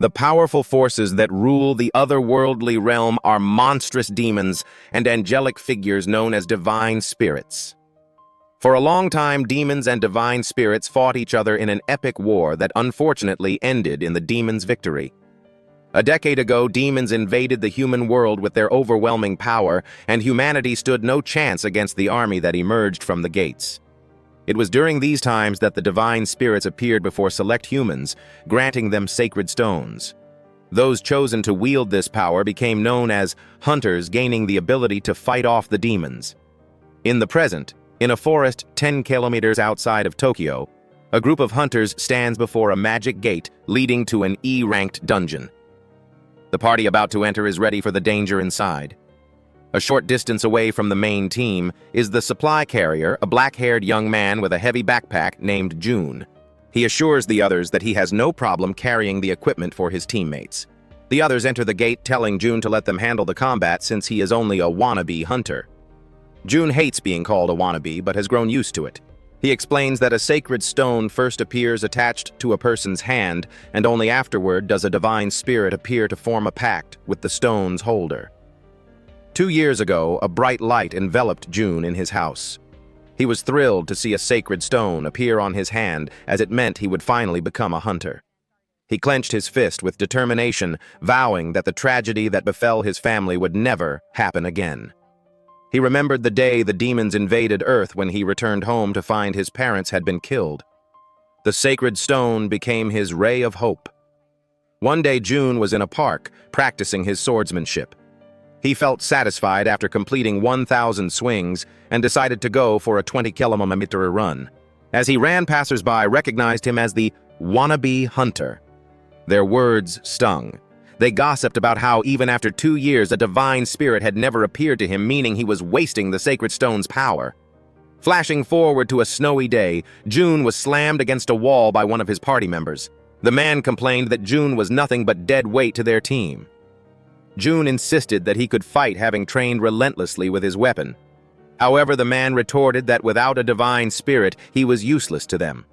The powerful forces that rule the otherworldly realm are monstrous demons and angelic figures known as divine spirits. For a long time, demons and divine spirits fought each other in an epic war that unfortunately ended in the demons' victory. A decade ago, demons invaded the human world with their overwhelming power, and humanity stood no chance against the army that emerged from the gates. It was during these times that the divine spirits appeared before select humans, granting them sacred stones. Those chosen to wield this power became known as hunters, gaining the ability to fight off the demons. In the present, in a forest 10 kilometers outside of Tokyo, a group of hunters stands before a magic gate leading to an E-ranked dungeon. The party about to enter is ready for the danger inside. A short distance away from the main team is the supply carrier, a black-haired young man with a heavy backpack named June. He assures the others that he has no problem carrying the equipment for his teammates. The others enter the gate, telling June to let them handle the combat since he is only a wannabe hunter. June hates being called a wannabe, but has grown used to it. He explains that a sacred stone first appears attached to a person's hand, and only afterward does a divine spirit appear to form a pact with the stone's holder. 2 years ago, a bright light enveloped June in his house. He was thrilled to see a sacred stone appear on his hand, as it meant he would finally become a hunter. He clenched his fist with determination, vowing that the tragedy that befell his family would never happen again. He remembered the day the demons invaded Earth when he returned home to find his parents had been killed. The sacred stone became his ray of hope. One day June was in a park, practicing his swordsmanship. He felt satisfied after completing 1,000 swings and decided to go for a 20-kilometer run. As he ran, passers-by recognized him as the wannabe hunter. Their words stung. They gossiped about how even after 2 years a divine spirit had never appeared to him, meaning he was wasting the sacred stone's power. Flashing forward to a snowy day, June was slammed against a wall by one of his party members. The man complained that June was nothing but dead weight to their team. June insisted that he could fight, having trained relentlessly with his weapon. However, the man retorted that without a divine spirit, he was useless to them.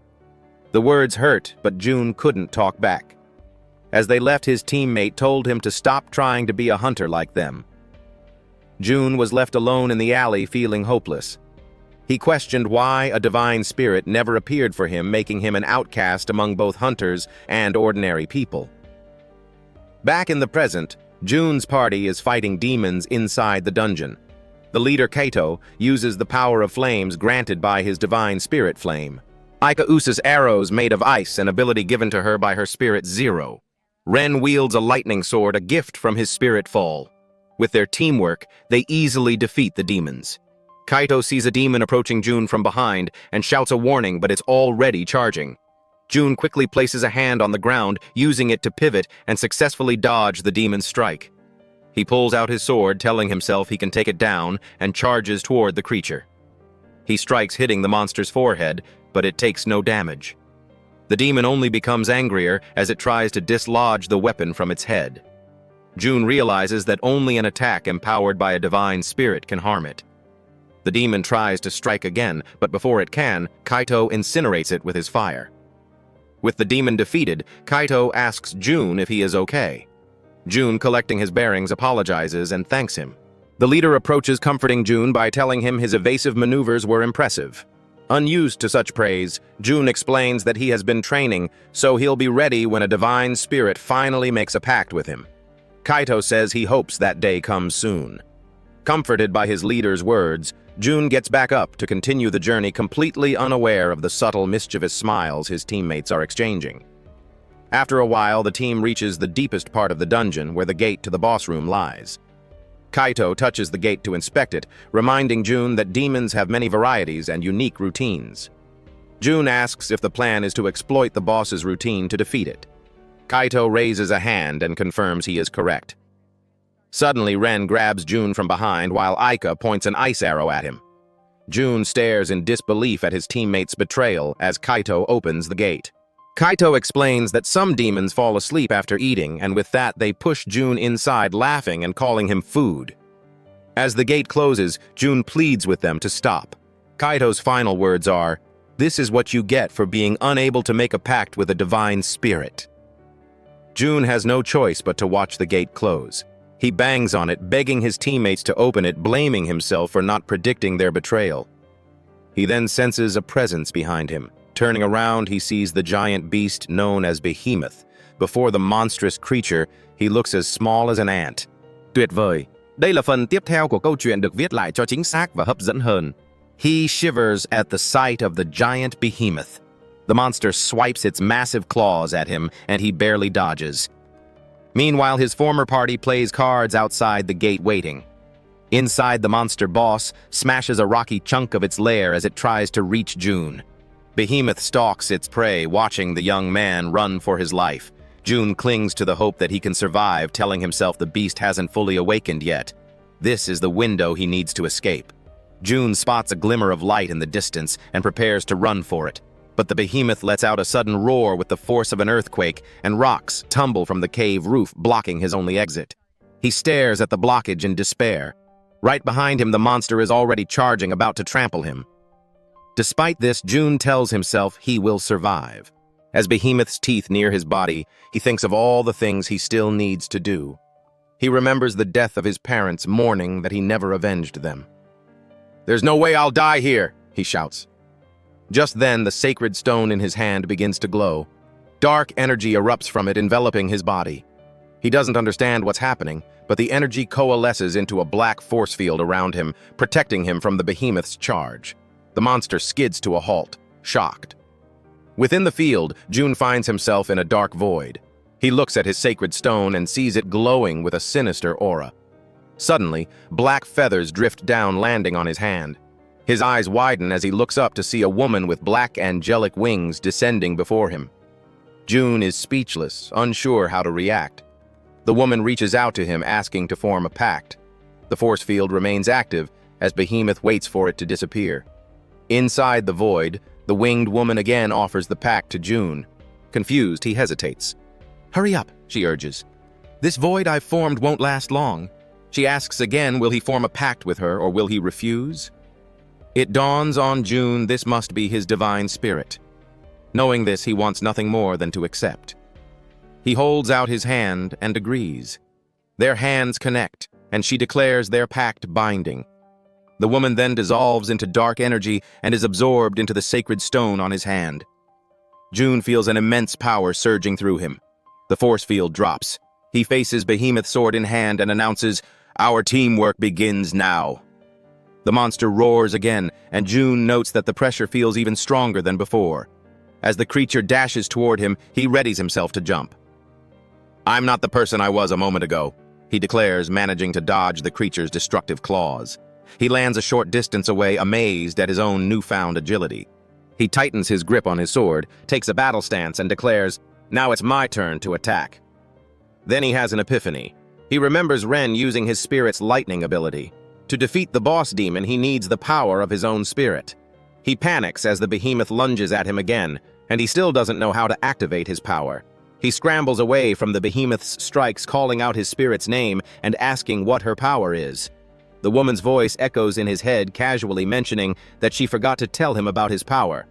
The words hurt, but June couldn't talk back. As they left, his teammate told him to stop trying to be a hunter like them. June was left alone in the alley, feeling hopeless. He questioned why a divine spirit never appeared for him, making him an outcast among both hunters and ordinary people. Back in the present, June's party is fighting demons inside the dungeon. The leader, Kaito, uses the power of flames granted by his divine spirit flame. Usa's arrows made of ice, an ability given to her by her spirit Zero. Ren wields a lightning sword, a gift from his spirit Fall. With their teamwork, they easily defeat the demons. Kaito sees a demon approaching June from behind and shouts a warning, but it's already charging. June quickly places a hand on the ground, using it to pivot and successfully dodge the demon's strike. He pulls out his sword, telling himself he can take it down, and charges toward the creature. He strikes, hitting the monster's forehead, but it takes no damage. The demon only becomes angrier as it tries to dislodge the weapon from its head. June realizes that only an attack empowered by a divine spirit can harm it. The demon tries to strike again, but before it can, Kaito incinerates it with his fire. With the demon defeated, Kaito asks June if he is okay. June, collecting his bearings, apologizes and thanks him. The leader approaches, comforting June by telling him his evasive maneuvers were impressive. Unused to such praise, June explains that he has been training, so he'll be ready when a divine spirit finally makes a pact with him. Kaito says he hopes that day comes soon. Comforted by his leader's words, June gets back up to continue the journey, completely unaware of the subtle, mischievous smiles his teammates are exchanging. After a while, the team reaches the deepest part of the dungeon, where the gate to the boss room lies. Kaito touches the gate to inspect it, reminding June that demons have many varieties and unique routines. June asks if the plan is to exploit the boss's routine to defeat it. Kaito raises a hand and confirms he is correct. Suddenly, Ren grabs June from behind while Aika points an ice arrow at him. June stares in disbelief at his teammate's betrayal as Kaito opens the gate. Kaito explains that some demons fall asleep after eating, and with that they push June inside, laughing and calling him food. As the gate closes, June pleads with them to stop. Kaito's final words are, "This is what you get for being unable to make a pact with a divine spirit." June has no choice but to watch the gate close. He bangs on it, begging his teammates to open it, blaming himself for not predicting their betrayal. He then senses a presence behind him. Turning around, he sees the giant beast known as Behemoth. Before the monstrous creature, he looks as small as an ant. Tuyệt vời! Đây là phần tiếp theo của câu chuyện được viết lại cho chính xác và hấp dẫn hơn. He shivers at the sight of the giant behemoth. The monster swipes its massive claws at him, and he barely dodges. Meanwhile, his former party plays cards outside the gate waiting. Inside, the monster boss smashes a rocky chunk of its lair as it tries to reach June. Behemoth stalks its prey, watching the young man run for his life. June clings to the hope that he can survive, telling himself the beast hasn't fully awakened yet. This is the window he needs to escape. June spots a glimmer of light in the distance and prepares to run for it. But the behemoth lets out a sudden roar with the force of an earthquake, and rocks tumble from the cave roof, blocking his only exit. He stares at the blockage in despair. Right behind him, the monster is already charging, about to trample him. Despite this, June tells himself he will survive. As Behemoth's teeth near his body, he thinks of all the things he still needs to do. He remembers the death of his parents, mourning that he never avenged them. "There's no way I'll die here," he shouts. Just then, the sacred stone in his hand begins to glow. Dark energy erupts from it, enveloping his body. He doesn't understand what's happening, but the energy coalesces into a black force field around him, protecting him from the behemoth's charge. The monster skids to a halt, shocked. Within the field, June finds himself in a dark void. He looks at his sacred stone and sees it glowing with a sinister aura. Suddenly, black feathers drift down, landing on his hand. His eyes widen as he looks up to see a woman with black angelic wings descending before him. June is speechless, unsure how to react. The woman reaches out to him, asking to form a pact. The force field remains active as Behemoth waits for it to disappear. Inside the void, the winged woman again offers the pact to June. Confused, he hesitates. "Hurry up," she urges. "This void I've formed won't last long." She asks again, will he form a pact with her, or will he refuse? It dawns on June this must be his divine spirit. Knowing this, he wants nothing more than to accept. He holds out his hand and agrees. Their hands connect, and she declares their pact binding. The woman then dissolves into dark energy and is absorbed into the sacred stone on his hand. June feels an immense power surging through him. The force field drops. He faces Behemoth sword in hand and announces, "Our teamwork begins now." The monster roars again, and June notes that the pressure feels even stronger than before. As the creature dashes toward him, he readies himself to jump. "I'm not the person I was a moment ago," he declares, managing to dodge the creature's destructive claws. He lands a short distance away, amazed at his own newfound agility. He tightens his grip on his sword, takes a battle stance, and declares, "Now it's my turn to attack." Then he has an epiphany. He remembers Ren using his spirit's lightning ability. To defeat the boss demon, he needs the power of his own spirit. He panics as the behemoth lunges at him again, and he still doesn't know how to activate his power. He scrambles away from the behemoth's strikes, calling out his spirit's name and asking what her power is. The woman's voice echoes in his head, casually mentioning that she forgot to tell him about his power.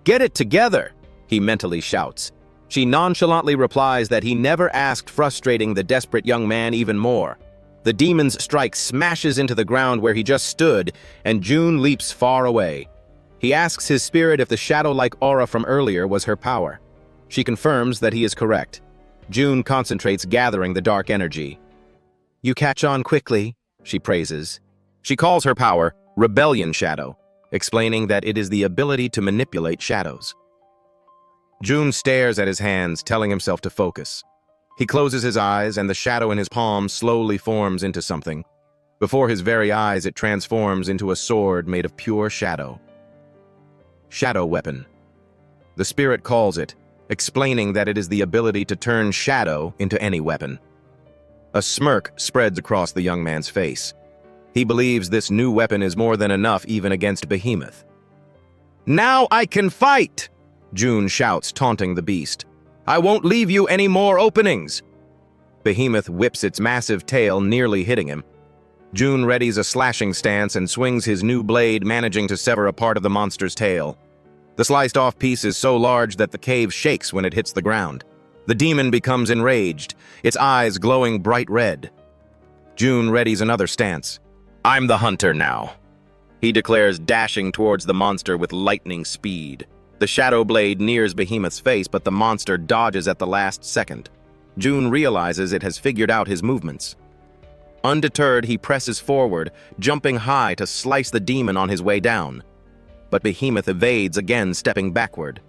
"Get it together!" he mentally shouts. She nonchalantly replies that he never asked, frustrating the desperate young man even more. The demon's strike smashes into the ground where he just stood, and June leaps far away. He asks his spirit if the shadow-like aura from earlier was her power. She confirms that he is correct. June concentrates, gathering the dark energy. "You catch on quickly," she praises. She calls her power Rebellion Shadow, explaining that it is the ability to manipulate shadows. June stares at his hands, telling himself to focus. He closes his eyes, and the shadow in his palm slowly forms into something. Before his very eyes, it transforms into a sword made of pure shadow. Shadow weapon. The spirit calls it, explaining that it is the ability to turn shadow into any weapon. A smirk spreads across the young man's face. He believes this new weapon is more than enough even against Behemoth. "Now I can fight!" June shouts, taunting the beast. "I won't leave you any more openings!" Behemoth whips its massive tail, nearly hitting him. June readies a slashing stance and swings his new blade, managing to sever a part of the monster's tail. The sliced-off piece is so large that the cave shakes when it hits the ground. The demon becomes enraged, its eyes glowing bright red. June readies another stance. "I'm the hunter now," he declares, dashing towards the monster with lightning speed. The shadow blade nears Behemoth's face, but the monster dodges at the last second. June realizes it has figured out his movements. Undeterred, he presses forward, jumping high to slice the demon on his way down. But Behemoth evades, again stepping backward.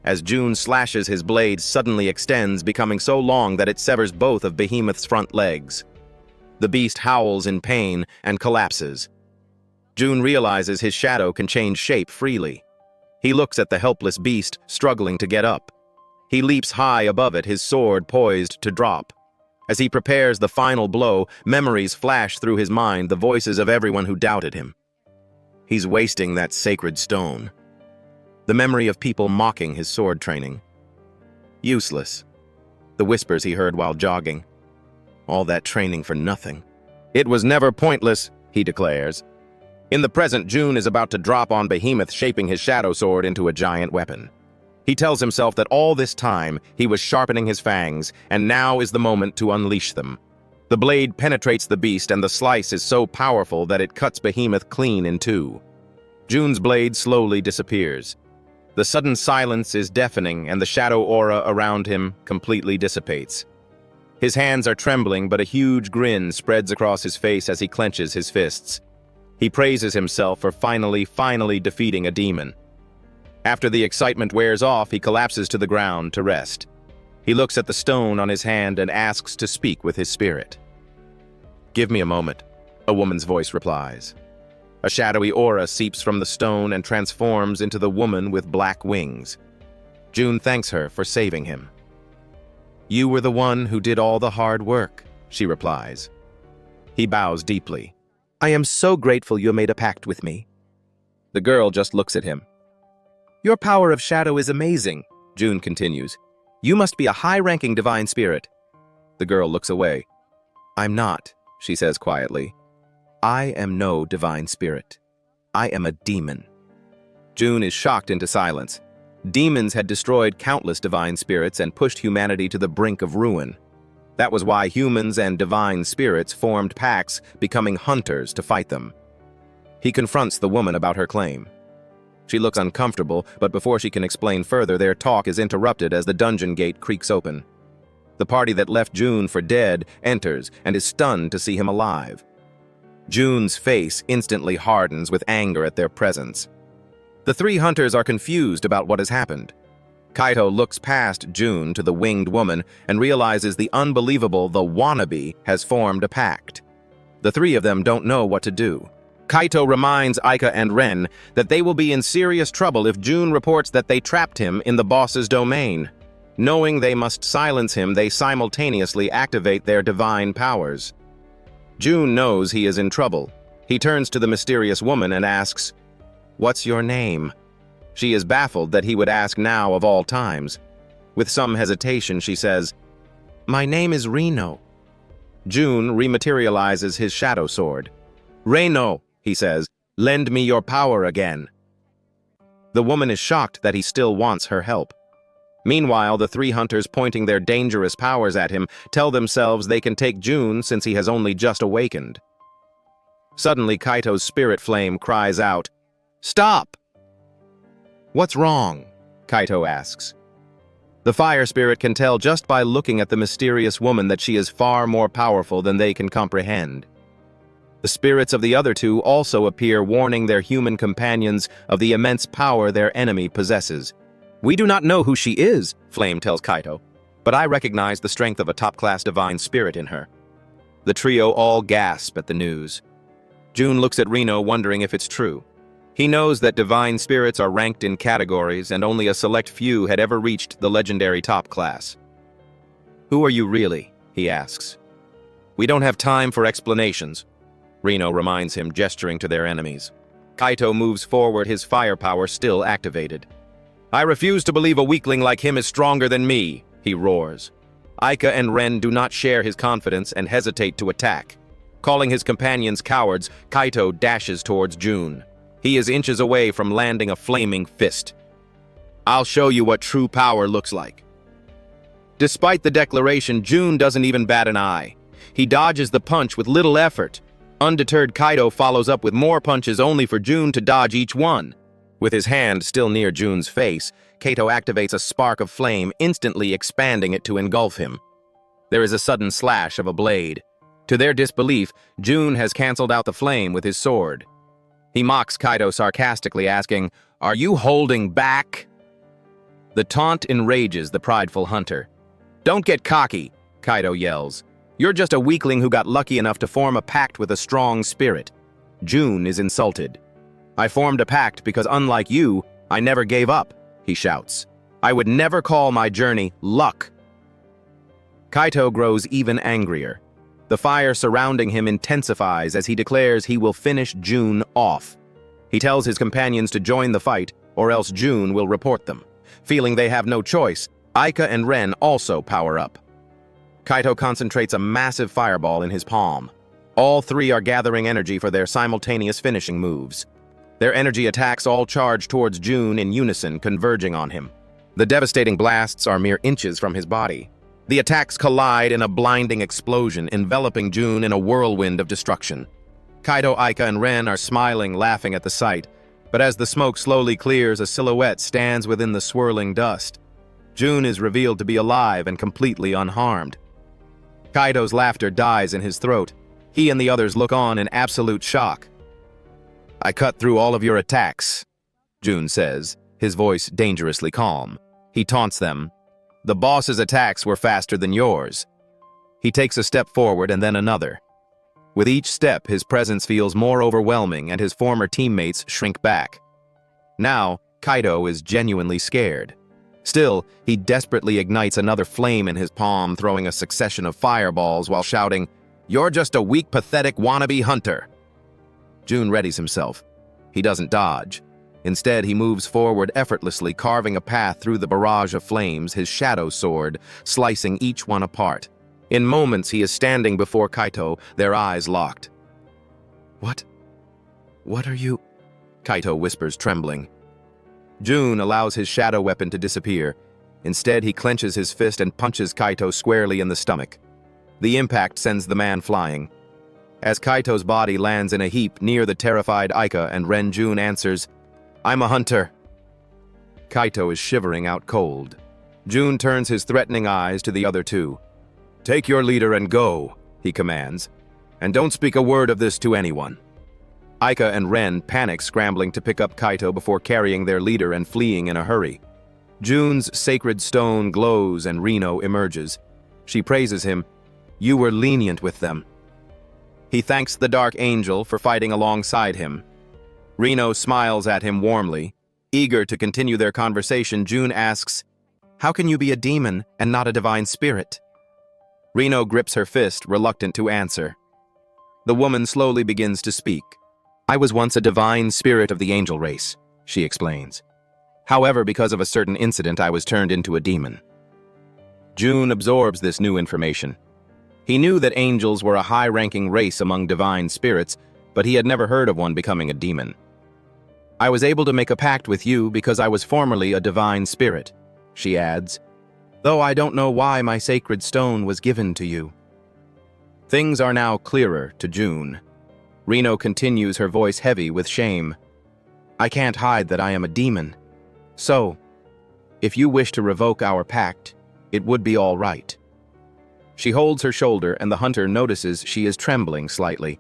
As June slashes, his blade suddenly extends, becoming so long that it severs both of Behemoth's front legs. The beast howls in pain and collapses. June realizes his shadow can change shape freely. He looks at the helpless beast, struggling to get up. He leaps high above it, his sword poised to drop. As he prepares the final blow, memories flash through his mind, the voices of everyone who doubted him. He's wasting that sacred stone. The memory of people mocking his sword training. Useless. The whispers he heard while jogging. All that training for nothing. "It was never pointless," he declares. In the present, June is about to drop on Behemoth, shaping his shadow sword into a giant weapon. He tells himself that all this time he was sharpening his fangs, and now is the moment to unleash them. The blade penetrates the beast, and the slice is so powerful that it cuts Behemoth clean in two. June's blade slowly disappears. The sudden silence is deafening, and the shadow aura around him completely dissipates. His hands are trembling, but a huge grin spreads across his face as he clenches his fists. He praises himself for finally defeating a demon. After the excitement wears off, he collapses to the ground to rest. He looks at the stone on his hand and asks to speak with his spirit. "Give me a moment," a woman's voice replies. A shadowy aura seeps from the stone and transforms into the woman with black wings. June thanks her for saving him. "You were the one who did all the hard work," she replies. He bows deeply. "I am so grateful you made a pact with me." The girl just looks at him. "Your power of shadow is amazing," June continues. "You must be a high-ranking divine spirit." The girl looks away. "I'm not," she says quietly. "I am no divine spirit. I am a demon." June is shocked into silence. Demons had destroyed countless divine spirits and pushed humanity to the brink of ruin. That was why humans and divine spirits formed pacts, becoming hunters to fight them. He confronts the woman about her claim. She looks uncomfortable, but before she can explain further, their talk is interrupted as the dungeon gate creaks open. The party that left June for dead enters and is stunned to see him alive. June's face instantly hardens with anger at their presence. The three hunters are confused about what has happened. Kaito looks past June to the winged woman and realizes the unbelievable, the wannabe, has formed a pact. The three of them don't know what to do. Kaito reminds Aika and Ren that they will be in serious trouble if June reports that they trapped him in the boss's domain. Knowing they must silence him, they simultaneously activate their divine powers. June knows he is in trouble. He turns to the mysterious woman and asks, "What's your name?" She is baffled that he would ask now of all times. With some hesitation, she says, "My name is Reno." June rematerializes his shadow sword. "Reno," he says, "lend me your power again." The woman is shocked that he still wants her help. Meanwhile, the three hunters, pointing their dangerous powers at him, tell themselves they can take June since he has only just awakened. Suddenly, Kaito's spirit flame cries out, "Stop!" "What's wrong?" Kaito asks. The fire spirit can tell just by looking at the mysterious woman that she is far more powerful than they can comprehend. The spirits of the other two also appear, warning their human companions of the immense power their enemy possesses. "We do not know who she is," Flame tells Kaito, "but I recognize the strength of a top-class divine spirit in her." The trio all gasp at the news. June looks at Reno, wondering if it's true. He knows that divine spirits are ranked in categories, and only a select few had ever reached the legendary top class. "Who are you really?" he asks. "We don't have time for explanations," Reno reminds him, gesturing to their enemies. Kaito moves forward, his firepower still activated. "I refuse to believe a weakling like him is stronger than me," he roars. Aika and Ren do not share his confidence and hesitate to attack. Calling his companions cowards, Kaito dashes towards June. He is inches away from landing a flaming fist. "I'll show you what true power looks like." Despite the declaration, Jun doesn't even bat an eye. He dodges the punch with little effort. Undeterred, Kaido follows up with more punches only for Jun to dodge each one. With his hand still near Jun's face, Kato activates a spark of flame, instantly expanding it to engulf him. There is a sudden slash of a blade. To their disbelief, Jun has canceled out the flame with his sword. He mocks Kaido sarcastically, asking, "Are you holding back?" The taunt enrages the prideful hunter. "Don't get cocky," Kaido yells. "You're just a weakling who got lucky enough to form a pact with a strong spirit." Jun is insulted. "I formed a pact because, unlike you, I never gave up," he shouts. "I would never call my journey luck." Kaito grows even angrier. The fire surrounding him intensifies as he declares he will finish Jun off. He tells his companions to join the fight, or else Jun will report them. Feeling they have no choice, Aika and Ren also power up. Kaito concentrates a massive fireball in his palm. All three are gathering energy for their simultaneous finishing moves. Their energy attacks all charge towards Jun in unison, converging on him. The devastating blasts are mere inches from his body. The attacks collide in a blinding explosion, enveloping Jun in a whirlwind of destruction. Kaido, Aika, and Ren are smiling, laughing at the sight, but as the smoke slowly clears, a silhouette stands within the swirling dust. Jun is revealed to be alive and completely unharmed. Kaido's laughter dies in his throat. He and the others look on in absolute shock. "I cut through all of your attacks," Jun says, his voice dangerously calm. He taunts them. "The boss's attacks were faster than yours." He takes a step forward and then another. With each step, his presence feels more overwhelming and his former teammates shrink back. Now, Kaido is genuinely scared. Still, he desperately ignites another flame in his palm, throwing a succession of fireballs while shouting, "You're just a weak, pathetic wannabe hunter." Jun readies himself. He doesn't dodge. Instead, he moves forward effortlessly, carving a path through the barrage of flames, his shadow sword slicing each one apart. In moments, he is standing before Kaito, their eyes locked. What are you?" Kaito whispers, trembling. Jun allows his shadow weapon to disappear. Instead, he clenches his fist and punches Kaito squarely in the stomach. The impact sends the man flying. As Kaito's body lands in a heap near the terrified Aika and Ren, Jun answers, "I'm a hunter." Kaito is shivering out cold. Jun turns his threatening eyes to the other two. "Take your leader and go," he commands. "And don't speak a word of this to anyone." Aika and Ren panic, scrambling to pick up Kaito before carrying their leader and fleeing in a hurry. Jun's sacred stone glows and Reno emerges. She praises him. "You were lenient with them." He thanks the Dark Angel for fighting alongside him. Reno smiles at him warmly. Eager to continue their conversation, Jun asks, "How can you be a demon and not a divine spirit?" Reno grips her fist, reluctant to answer. The woman slowly begins to speak. "I was once a divine spirit of the angel race," she explains. "However, because of a certain incident, I was turned into a demon." Jun absorbs this new information. He knew that angels were a high-ranking race among divine spirits, but he had never heard of one becoming a demon. "I was able to make a pact with you because I was formerly a divine spirit," she adds, "though I don't know why my sacred stone was given to you." Things are now clearer to Jun. Reno continues, her voice heavy with shame. "I can't hide that I am a demon. So, if you wish to revoke our pact, it would be all right." She holds her shoulder and the hunter notices she is trembling slightly.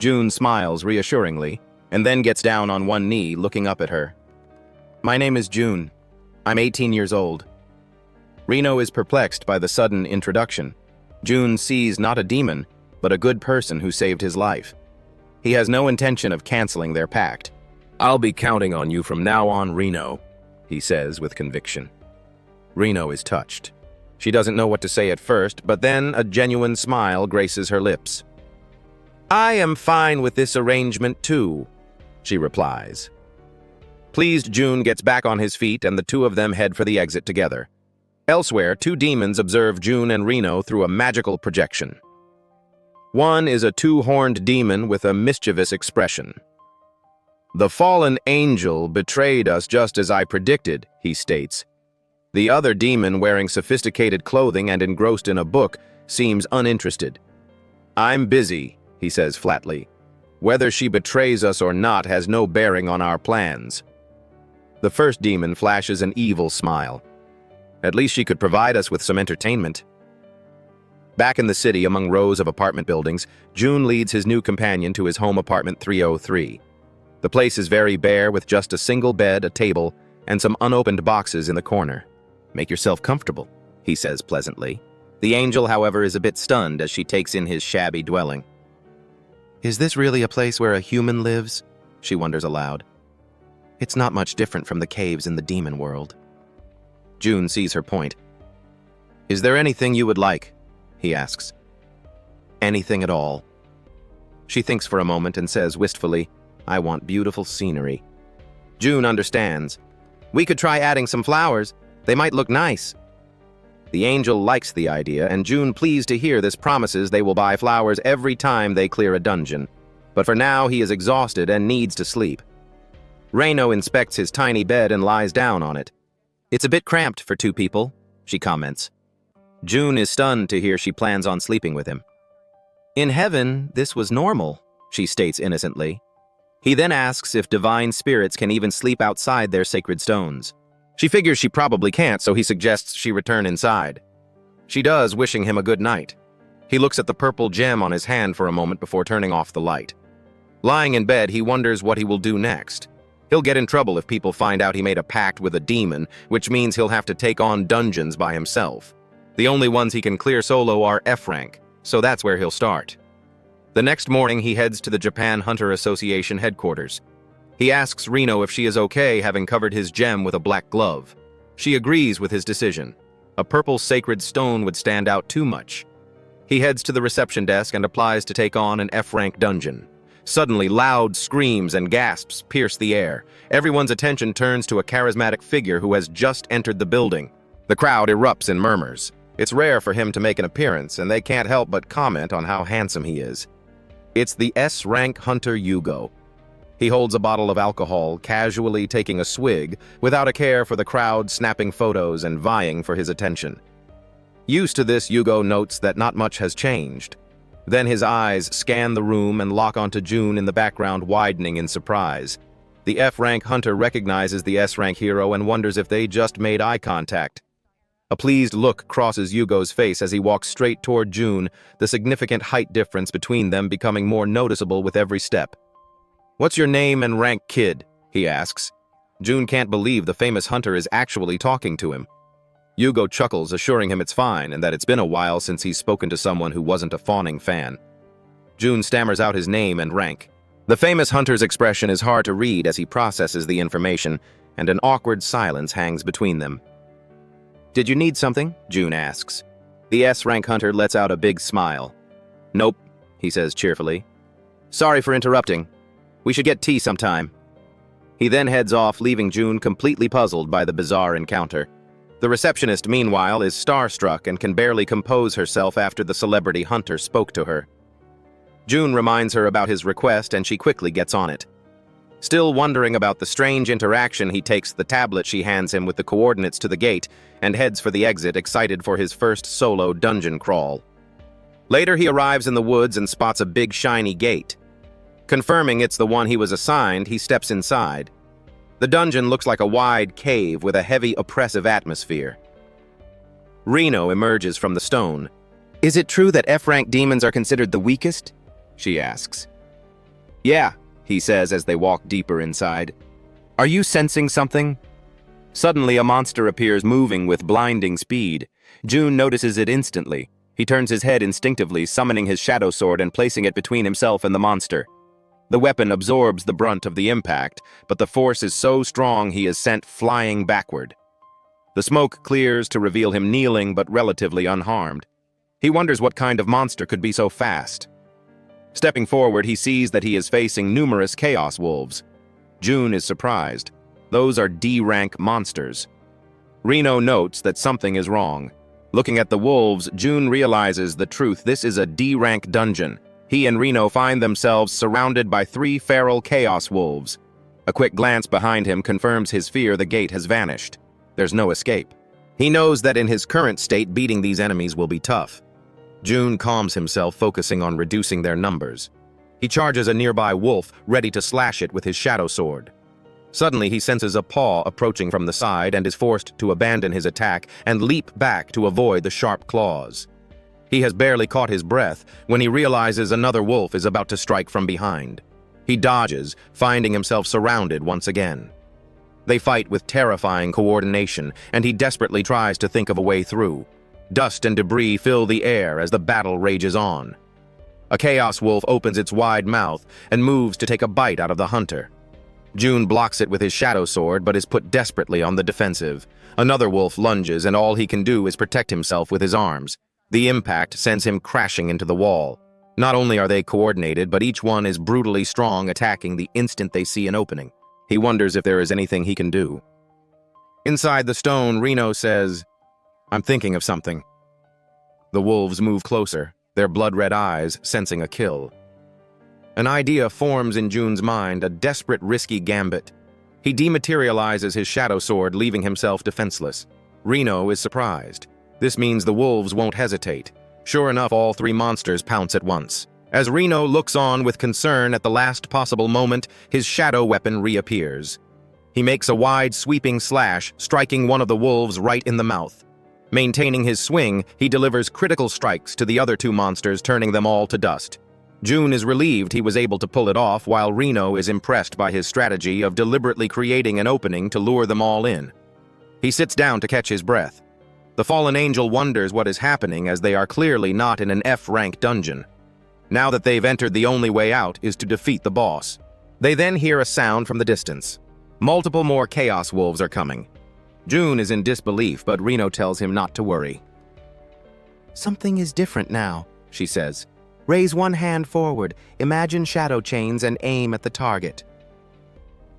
Jun smiles reassuringly and then gets down on one knee, looking up at her. "My name is Jun. I'm 18 years old." Reno is perplexed by the sudden introduction. Jun sees not a demon, but a good person who saved his life. He has no intention of canceling their pact. "I'll be counting on you from now on, Reno," he says with conviction. Reno is touched. She doesn't know what to say at first, but then a genuine smile graces her lips. "I am fine with this arrangement too," she replies. Pleased, Jun gets back on his feet and the two of them head for the exit together. Elsewhere, two demons observe Jun and Reno through a magical projection. One is a two-horned demon with a mischievous expression. "The fallen angel betrayed us just as I predicted," he states. The other demon, wearing sophisticated clothing and engrossed in a book, seems uninterested. "I'm busy," he says flatly. "Whether she betrays us or not has no bearing on our plans." The first demon flashes an evil smile. "At least she could provide us with some entertainment." Back in the city among rows of apartment buildings, June leads his new companion to his home apartment 303. The place is very bare with just a single bed, a table, and some unopened boxes in the corner. "Make yourself comfortable," he says pleasantly. The angel, however, is a bit stunned as she takes in his shabby dwelling. "Is this really a place where a human lives?" she wonders aloud. "It's not much different from the caves in the demon world." June sees her point. "Is there anything you would like?" he asks. "Anything at all." She thinks for a moment and says wistfully, "I want beautiful scenery." June understands. "We could try adding some flowers. They might look nice." The angel likes the idea, and June, pleased to hear this, promises they will buy flowers every time they clear a dungeon. But for now, he is exhausted and needs to sleep. Reino inspects his tiny bed and lies down on it. "It's a bit cramped for 2 people, she comments. June is stunned to hear she plans on sleeping with him. "In heaven, this was normal," she states innocently. He then asks if divine spirits can even sleep outside their sacred stones. She figures she probably can't, so he suggests she return inside. She does, wishing him a good night. He looks at the purple gem on his hand for a moment before turning off the light. Lying in bed, he wonders what he will do next. He'll get in trouble if people find out he made a pact with a demon, which means he'll have to take on dungeons by himself. The only ones he can clear solo are F rank, so that's where he'll start. The next morning, he heads to the Japan Hunter Association headquarters. He asks Reno if she is okay having covered his gem with a black glove. She agrees with his decision. A purple sacred stone would stand out too much. He heads to the reception desk and applies to take on an F-rank dungeon. Suddenly, loud screams and gasps pierce the air. Everyone's attention turns to a charismatic figure who has just entered the building. The crowd erupts in murmurs. It's rare for him to make an appearance, and they can't help but comment on how handsome he is. It's the S-rank hunter Yugo. He holds a bottle of alcohol, casually taking a swig, without a care for the crowd snapping photos and vying for his attention. Used to this, Yugo notes that not much has changed. Then his eyes scan the room and lock onto June in the background, widening in surprise. The F-rank hunter recognizes the S-rank hero and wonders if they just made eye contact. A pleased look crosses Yugo's face as he walks straight toward June, the significant height difference between them becoming more noticeable with every step. "What's your name and rank, kid?" he asks. June can't believe the famous hunter is actually talking to him. Yugo chuckles, assuring him it's fine and that it's been a while since he's spoken to someone who wasn't a fawning fan. June stammers out his name and rank. The famous hunter's expression is hard to read as he processes the information, and an awkward silence hangs between them. "Did you need something?" June asks. The S-rank hunter lets out a big smile. "Nope," he says cheerfully. "Sorry for interrupting. We should get tea sometime." He then heads off, leaving June completely puzzled by the bizarre encounter. The receptionist, meanwhile, is starstruck and can barely compose herself after the celebrity hunter spoke to her. June reminds her about his request, and she quickly gets on it. Still wondering about the strange interaction, he takes the tablet she hands him with the coordinates to the gate and heads for the exit, excited for his first solo dungeon crawl. Later, he arrives in the woods and spots a big shiny gate. Confirming it's the one he was assigned, he steps inside. The dungeon looks like a wide cave with a heavy, oppressive atmosphere. Reno emerges from the stone. "Is it true that F-rank demons are considered the weakest?" she asks. "Yeah," he says as they walk deeper inside. "Are you sensing something?" Suddenly, a monster appears, moving with blinding speed. June notices it instantly. He turns his head instinctively, summoning his shadow sword and placing it between himself and the monster. The weapon absorbs the brunt of the impact, but the force is so strong he is sent flying backward. The smoke clears to reveal him kneeling but relatively unharmed. He wonders what kind of monster could be so fast. Stepping forward, he sees that he is facing numerous Chaos Wolves. June is surprised. Those are D-rank monsters. Reno notes that something is wrong. Looking at the wolves, June realizes the truth. This is a D-rank dungeon. He and Reno find themselves surrounded by 3 feral Chaos Wolves. A quick glance behind him confirms his fear. The gate has vanished. There's no escape. He knows that in his current state, beating these enemies will be tough. June calms himself, focusing on reducing their numbers. He charges a nearby wolf, ready to slash it with his shadow sword. Suddenly, he senses a paw approaching from the side and is forced to abandon his attack and leap back to avoid the sharp claws. He has barely caught his breath when he realizes another wolf is about to strike from behind. He dodges, finding himself surrounded once again. They fight with terrifying coordination, and he desperately tries to think of a way through. Dust and debris fill the air as the battle rages on. A chaos wolf opens its wide mouth and moves to take a bite out of the hunter. June blocks it with his shadow sword, but is put desperately on the defensive. Another wolf lunges, and all he can do is protect himself with his arms. The impact sends him crashing into the wall. Not only are they coordinated, but each one is brutally strong, attacking the instant they see an opening. He wonders if there is anything he can do. Inside the stone, Reno says, "I'm thinking of something." The wolves move closer, their blood-red eyes sensing a kill. An idea forms in June's mind, a desperate, risky gambit. He dematerializes his shadow sword, leaving himself defenseless. Reno is surprised. This means the wolves won't hesitate. Sure enough, all three monsters pounce at once. As Reno looks on with concern at the last possible moment, his shadow weapon reappears. He makes a wide, sweeping slash, striking one of the wolves right in the mouth. Maintaining his swing, he delivers critical strikes to the other two monsters, turning them all to dust. June is relieved he was able to pull it off, while Reno is impressed by his strategy of deliberately creating an opening to lure them all in. He sits down to catch his breath. The fallen angel wonders what is happening, as they are clearly not in an F-rank dungeon. Now that they've entered, the only way out is to defeat the boss. They then hear a sound from the distance. Multiple more chaos wolves are coming. June is in disbelief, but Reno tells him not to worry. "Something is different now," she says. "Raise one hand forward, imagine shadow chains, and aim at the target."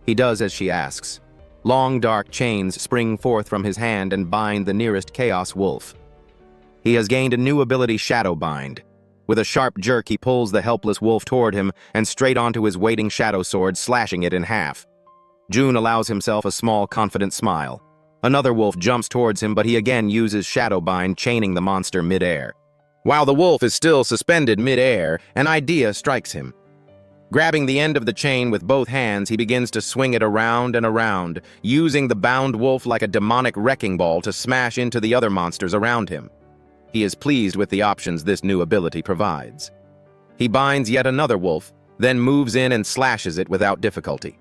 He does as she asks. Long, dark chains spring forth from his hand and bind the nearest chaos wolf. He has gained a new ability, Shadow Bind. With a sharp jerk, he pulls the helpless wolf toward him and straight onto his waiting shadow sword, slashing it in half. June allows himself a small, confident smile. Another wolf jumps towards him, but he again uses Shadow Bind, chaining the monster mid-air. While the wolf is still suspended mid-air, an idea strikes him. Grabbing the end of the chain with both hands, he begins to swing it around and around, using the bound wolf like a demonic wrecking ball to smash into the other monsters around him. He is pleased with the options this new ability provides. He binds yet another wolf, then moves in and slashes it without difficulty.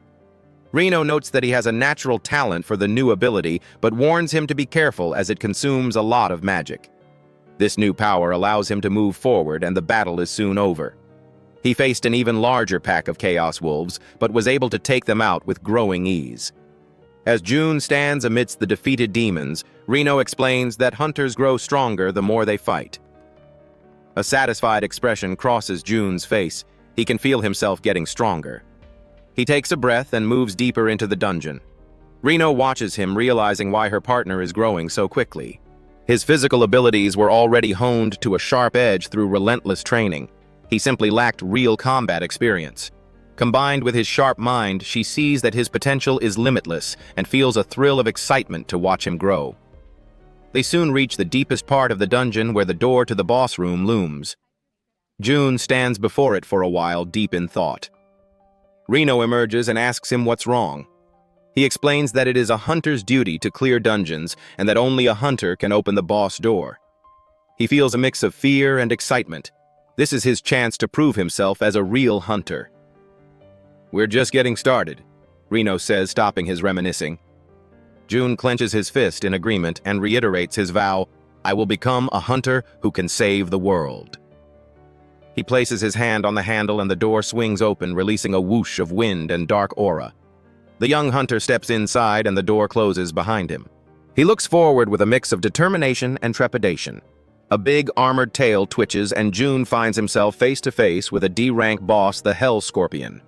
Reno notes that he has a natural talent for the new ability, but warns him to be careful as it consumes a lot of magic. This new power allows him to move forward, and the battle is soon over. He faced an even larger pack of chaos wolves, but was able to take them out with growing ease. As June stands amidst the defeated demons, Reno explains that hunters grow stronger the more they fight. A satisfied expression crosses June's face. He can feel himself getting stronger. He takes a breath and moves deeper into the dungeon. Reno watches him, realizing why her partner is growing so quickly. His physical abilities were already honed to a sharp edge through relentless training. He simply lacked real combat experience. Combined with his sharp mind, she sees that his potential is limitless and feels a thrill of excitement to watch him grow. They soon reach the deepest part of the dungeon, where the door to the boss room looms. June stands before it for a while, deep in thought. Reno emerges and asks him what's wrong. He explains that it is a hunter's duty to clear dungeons and that only a hunter can open the boss door. He feels a mix of fear and excitement. This is his chance to prove himself as a real hunter. "We're just getting started," Reno says, stopping his reminiscing. June clenches his fist in agreement and reiterates his vow, "I will become a hunter who can save the world." He places his hand on the handle and the door swings open, releasing a whoosh of wind and dark aura. The young hunter steps inside and the door closes behind him. He looks forward with a mix of determination and trepidation. A big armored tail twitches and June finds himself face to face with a D-rank boss, the Hell Scorpion.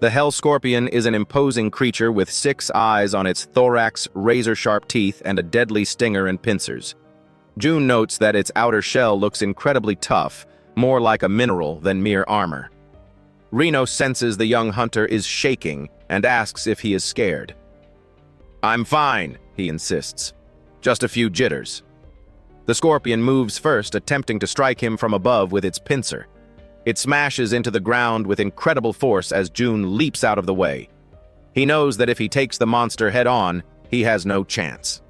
The Hell Scorpion is an imposing creature with 6 eyes on its thorax, razor-sharp teeth, and a deadly stinger and pincers. June notes that its outer shell looks incredibly tough, more like a mineral than mere armor. Reno senses the young hunter is shaking and asks if he is scared. "I'm fine," he insists. just a few jitters. The scorpion moves first, attempting to strike him from above with its pincer. It smashes into the ground with incredible force as June leaps out of the way. He knows that if he takes the monster head-on, he has no chance.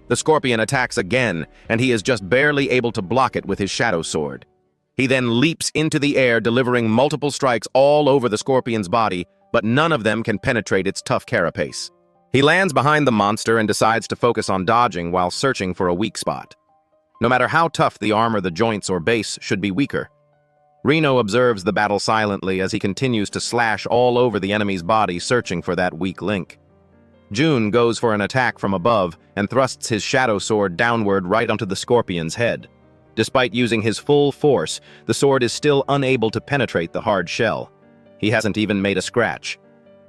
The scorpion attacks again, and he is just barely able to block it with his shadow sword. He then leaps into the air, delivering multiple strikes all over the scorpion's body, but none of them can penetrate its tough carapace. He lands behind the monster and decides to focus on dodging while searching for a weak spot. No matter how tough the armor, the joints or base should be weaker. Reno observes the battle silently as he continues to slash all over the enemy's body, searching for that weak link. June goes for an attack from above and thrusts his shadow sword downward right onto the scorpion's head. Despite using his full force, the sword is still unable to penetrate the hard shell. He hasn't even made a scratch.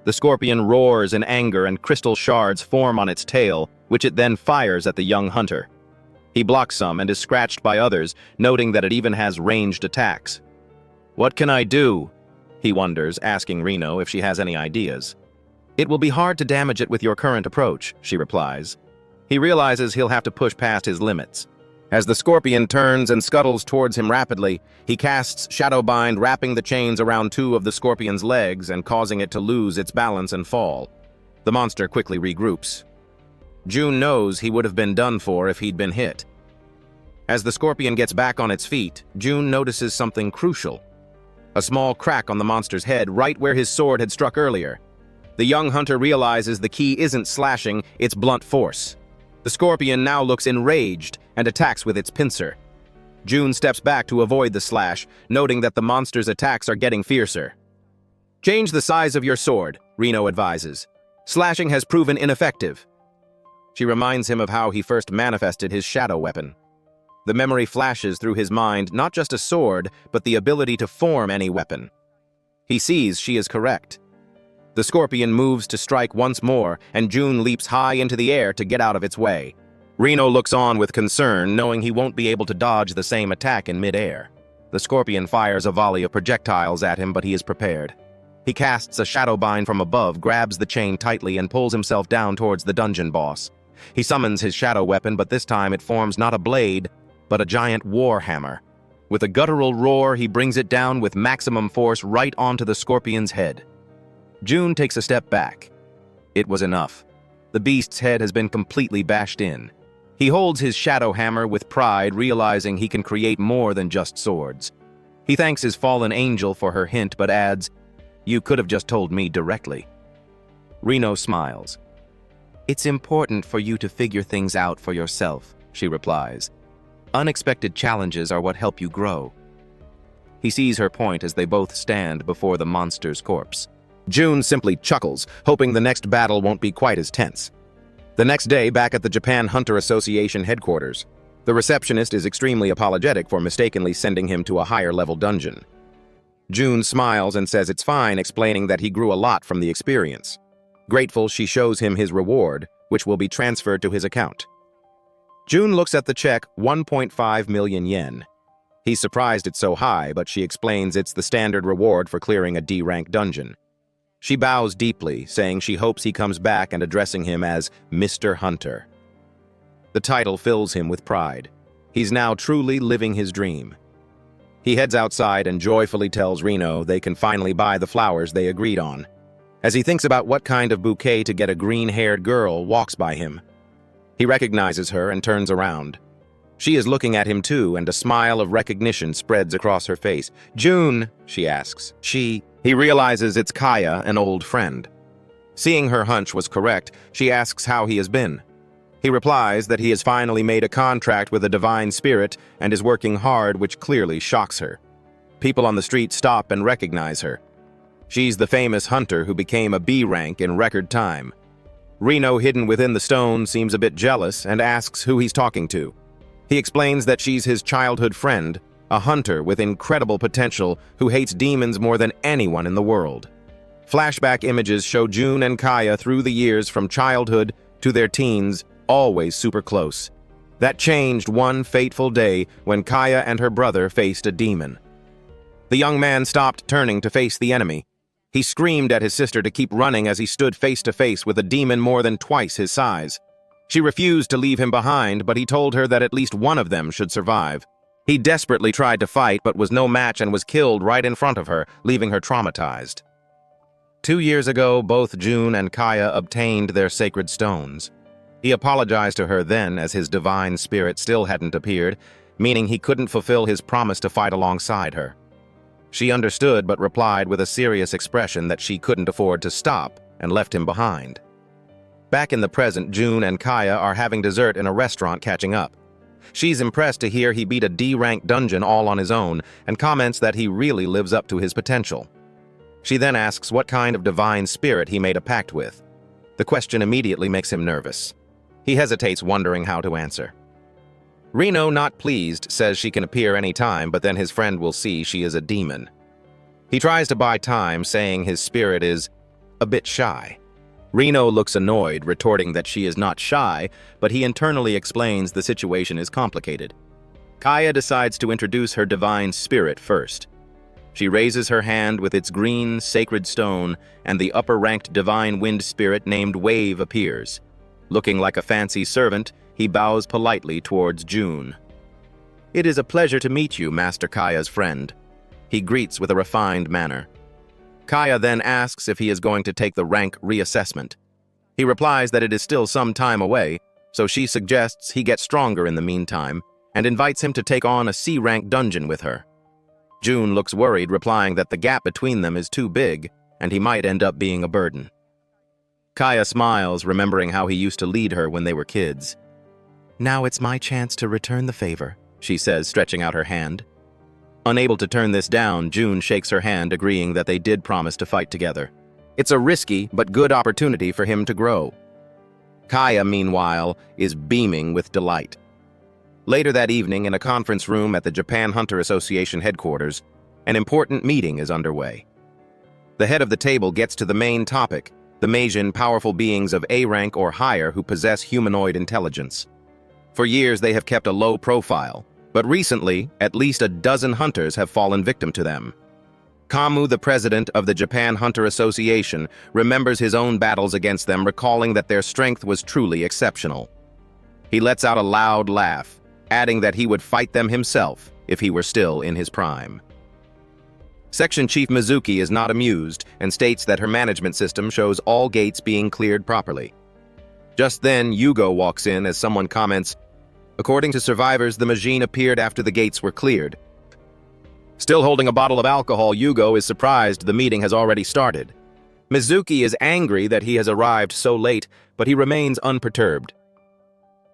The scorpion roars in anger and crystal shards form on its tail, which it then fires at the young hunter. He blocks some and is scratched by others, noting that it even has ranged attacks. "What can I do?" he wonders, asking Reno if she has any ideas. "It will be hard to damage it with your current approach," she replies. He realizes he'll have to push past his limits. As the scorpion turns and scuttles towards him rapidly, he casts Shadowbind, wrapping the chains around two of the scorpion's legs and causing it to lose its balance and fall. The monster quickly regroups. June knows he would have been done for if he'd been hit. As the scorpion gets back on its feet, June notices something crucial. A small crack on the monster's head, right where his sword had struck earlier. The young hunter realizes the key isn't slashing, it's blunt force. The scorpion now looks enraged and attacks with its pincer. June steps back to avoid the slash, noting that the monster's attacks are getting fiercer. "Change the size of your sword," Reno advises. "Slashing has proven ineffective." She reminds him of how he first manifested his shadow weapon. The memory flashes through his mind, not just a sword, but the ability to form any weapon. He sees she is correct. The scorpion moves to strike once more, and June leaps high into the air to get out of its way. Reno looks on with concern, knowing he won't be able to dodge the same attack in mid-air. The scorpion fires a volley of projectiles at him, but he is prepared. He casts a shadowbind from above, grabs the chain tightly, and pulls himself down towards the dungeon boss. He summons his shadow weapon, but this time it forms not a blade, but a giant war hammer. With a guttural roar, he brings it down with maximum force right onto the scorpion's head. June takes a step back. It was enough. The beast's head has been completely bashed in. He holds his shadow hammer with pride, realizing he can create more than just swords. He thanks his fallen angel for her hint, but adds, "You could have just told me directly." Reno smiles. "It's important for you to figure things out for yourself," she replies. "Unexpected challenges are what help you grow." He sees her point as they both stand before the monster's corpse. June simply chuckles, hoping the next battle won't be quite as tense. The next day, back at the Japan Hunter Association headquarters, the receptionist is extremely apologetic for mistakenly sending him to a higher-level dungeon. June smiles and says it's fine, explaining that he grew a lot from the experience. Grateful, she shows him his reward, which will be transferred to his account. June looks at the check, 1.5 million yen. He's surprised it's so high, but she explains it's the standard reward for clearing a D-rank dungeon. She bows deeply, saying she hopes he comes back and addressing him as Mr. Hunter. The title fills him with pride. He's now truly living his dream. He heads outside and joyfully tells Reno they can finally buy the flowers they agreed on. As he thinks about what kind of bouquet to get, a green-haired girl walks by him. He recognizes her and turns around. She is looking at him too, and a smile of recognition spreads across her face. "June," she asks. He realizes it's Kaya, an old friend. Seeing her hunch was correct, she asks how he has been. He replies that he has finally made a contract with a divine spirit and is working hard, which clearly shocks her. People on the street stop and recognize her. She's the famous hunter who became a B rank in record time. Reno, hidden within the stone, seems a bit jealous and asks who he's talking to. He explains that she's his childhood friend, a hunter with incredible potential who hates demons more than anyone in the world. Flashback images show June and Kaya through the years from childhood to their teens, always super close. That changed one fateful day when Kaya and her brother faced a demon. The young man stopped, turning to face the enemy. He screamed at his sister to keep running as he stood face to face with a demon more than twice his size. She refused to leave him behind, but he told her that at least one of them should survive. He desperately tried to fight, but was no match and was killed right in front of her, leaving her traumatized. 2 years ago, both June and Kaya obtained their sacred stones. He apologized to her then, as his divine spirit still hadn't appeared, meaning he couldn't fulfill his promise to fight alongside her. She understood but replied with a serious expression that she couldn't afford to stop and left him behind. Back in the present, June and Kaya are having dessert in a restaurant catching up. She's impressed to hear he beat a D-rank dungeon all on his own and comments that he really lives up to his potential. She then asks what kind of divine spirit he made a pact with. The question immediately makes him nervous. He hesitates, wondering how to answer. Reno, not pleased, says she can appear any time, but then his friend will see she is a demon. He tries to buy time, saying his spirit is a bit shy. Reno looks annoyed, retorting that she is not shy, but he internally explains the situation is complicated. Kaya decides to introduce her divine spirit first. She raises her hand with its green, sacred stone, and the upper-ranked divine wind spirit named Wave appears. Looking like a fancy servant, he bows politely towards June. "It is a pleasure to meet you, Master Kaya's friend." He greets with a refined manner. Kaya then asks if he is going to take the rank reassessment. He replies that it is still some time away, so she suggests he get stronger in the meantime, and invites him to take on a C-rank dungeon with her. June looks worried, replying that the gap between them is too big, and he might end up being a burden. Kaya smiles, remembering how he used to lead her when they were kids. "Now it's my chance to return the favor," she says, stretching out her hand. Unable to turn this down, June shakes her hand, agreeing that they did promise to fight together. It's a risky but good opportunity for him to grow. Kaya, meanwhile, is beaming with delight. Later that evening, in a conference room at the Japan Hunter Association headquarters, an important meeting is underway. The head of the table gets to the main topic, the Meijin powerful beings of A rank or higher who possess humanoid intelligence. For years they have kept a low profile, but recently at least a dozen hunters have fallen victim to them. Kamu, the president of the Japan Hunter Association, remembers his own battles against them, recalling that their strength was truly exceptional. He lets out a loud laugh, adding that he would fight them himself if he were still in his prime. Section Chief Mizuki is not amused and states that her management system shows all gates being cleared properly. Just then, Yugo walks in as someone comments, "According to survivors, the Majin appeared after the gates were cleared." Still holding a bottle of alcohol, Yugo is surprised the meeting has already started. Mizuki is angry that he has arrived so late, but he remains unperturbed.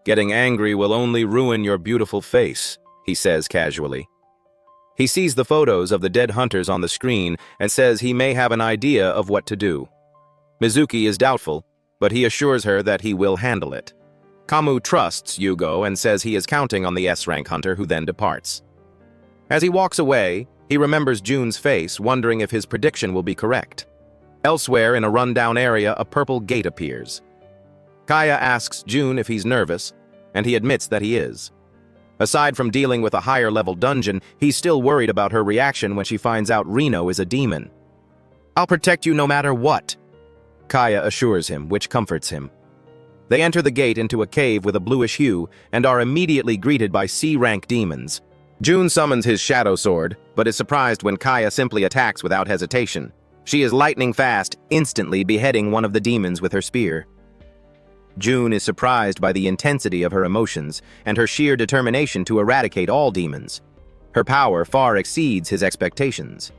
"Getting angry will only ruin your beautiful face," he says casually. He sees the photos of the dead hunters on the screen and says he may have an idea of what to do. Mizuki is doubtful, but he assures her that he will handle it. Kamu trusts Yugo and says he is counting on the S-rank hunter, who then departs. As he walks away, he remembers June's face, wondering if his prediction will be correct. Elsewhere, in a rundown area, a purple gate appears. Kaya asks June if he's nervous, and he admits that he is. Aside from dealing with a higher-level dungeon, he's still worried about her reaction when she finds out Reno is a demon. "I'll protect you no matter what," Kaya assures him, which comforts him. They enter the gate into a cave with a bluish hue and are immediately greeted by C-rank demons. June summons his shadow sword, but is surprised when Kaya simply attacks without hesitation. She is lightning fast, instantly beheading one of the demons with her spear. June is surprised by the intensity of her emotions and her sheer determination to eradicate all demons. Her power far exceeds his expectations.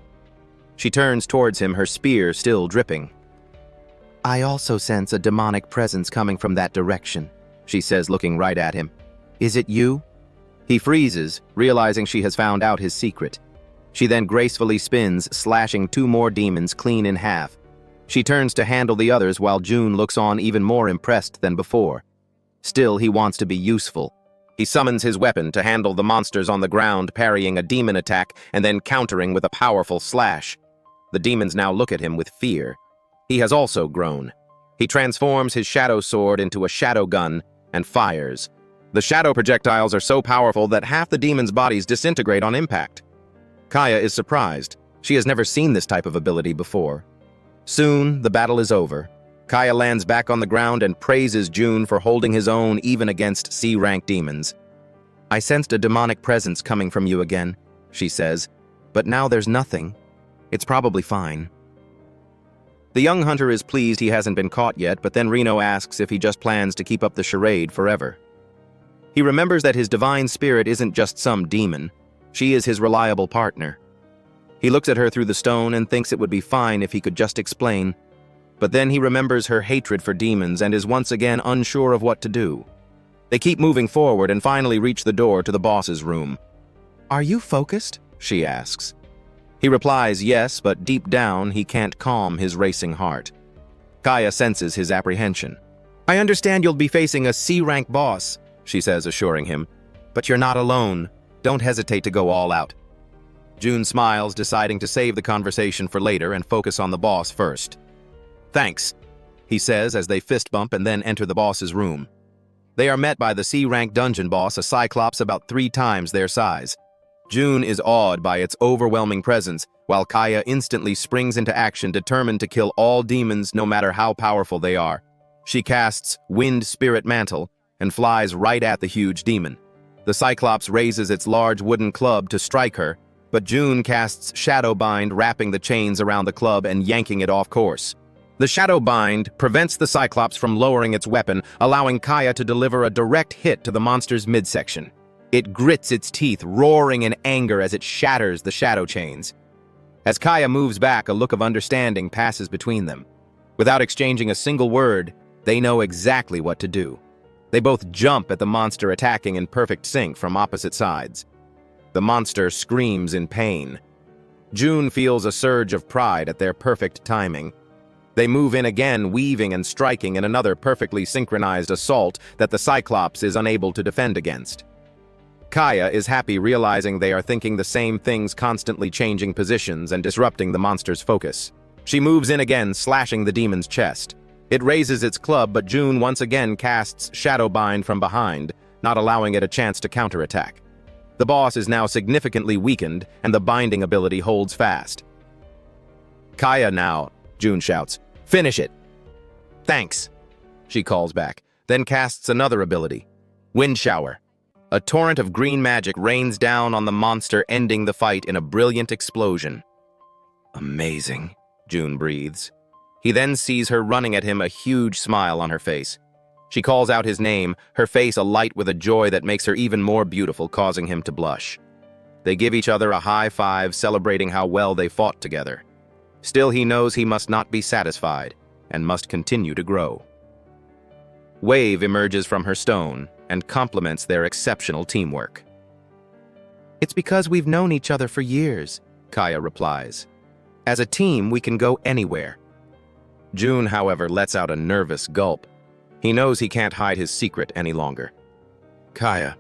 She turns towards him, her spear still dripping. "I also sense a demonic presence coming from that direction," she says, looking right at him. "Is it you?" He freezes, realizing she has found out his secret. She then gracefully spins, slashing 2 more demons clean in half. She turns to handle the others while June looks on, even more impressed than before. Still, he wants to be useful. He summons his weapon to handle the monsters on the ground, parrying a demon attack and then countering with a powerful slash. The demons now look at him with fear. He has also grown. He transforms his shadow sword into a shadow gun and fires. The shadow projectiles are so powerful that half the demons' bodies disintegrate on impact. Kaya is surprised. She has never seen this type of ability before. Soon, the battle is over. Kaya lands back on the ground and praises June for holding his own even against C-rank demons. I sensed a demonic presence coming from you again, she says, but now there's nothing. It's probably fine. The young hunter is pleased he hasn't been caught yet, but then Reno asks if he just plans to keep up the charade forever. He remembers that his divine spirit isn't just some demon. She is his reliable partner. He looks at her through the stone and thinks it would be fine if he could just explain. But then he remembers her hatred for demons and is once again unsure of what to do. They keep moving forward and finally reach the door to the boss's room. Are you focused? She asks. He replies yes, but deep down he can't calm his racing heart. Kaya senses his apprehension. I understand you'll be facing a C-rank boss, she says, assuring him. But you're not alone. Don't hesitate to go all out. June smiles, deciding to save the conversation for later and focus on the boss first. Thanks, he says as they fist bump and then enter the boss's room. They are met by the C-rank dungeon boss, a cyclops about 3 times their size. June is awed by its overwhelming presence, while Kaya instantly springs into action, determined to kill all demons no matter how powerful they are. She casts Wind Spirit Mantle and flies right at the huge demon. The cyclops raises its large wooden club to strike her, but June casts Shadow Bind, wrapping the chains around the club and yanking it off course. The Shadow Bind prevents the cyclops from lowering its weapon, allowing Kaya to deliver a direct hit to the monster's midsection. It grits its teeth, roaring in anger as it shatters the shadow chains. As Kaya moves back, a look of understanding passes between them. Without exchanging a single word, they know exactly what to do. They both jump at the monster, attacking in perfect sync from opposite sides. The monster screams in pain. June feels a surge of pride at their perfect timing. They move in again, weaving and striking in another perfectly synchronized assault that the Cyclops is unable to defend against. Kaya is happy, realizing they are thinking the same things, constantly changing positions and disrupting the monster's focus. She moves in again, slashing the demon's chest. It raises its club, but June once again casts Shadow Bind from behind, not allowing it a chance to counterattack. The boss is now significantly weakened, and the binding ability holds fast. Kaya now, June shouts. Finish it. Thanks, she calls back, then casts another ability. Wind Shower. A torrent of green magic rains down on the monster, ending the fight in a brilliant explosion. Amazing, June breathes. He then sees her running at him, a huge smile on her face. She calls out his name, her face alight with a joy that makes her even more beautiful, causing him to blush. They give each other a high five, celebrating how well they fought together. Still, he knows he must not be satisfied and must continue to grow. Wave emerges from her stone and compliments their exceptional teamwork. It's because we've known each other for years, Kaya replies. As a team, we can go anywhere. June, however, lets out a nervous gulp. He knows he can't hide his secret any longer. Kaya,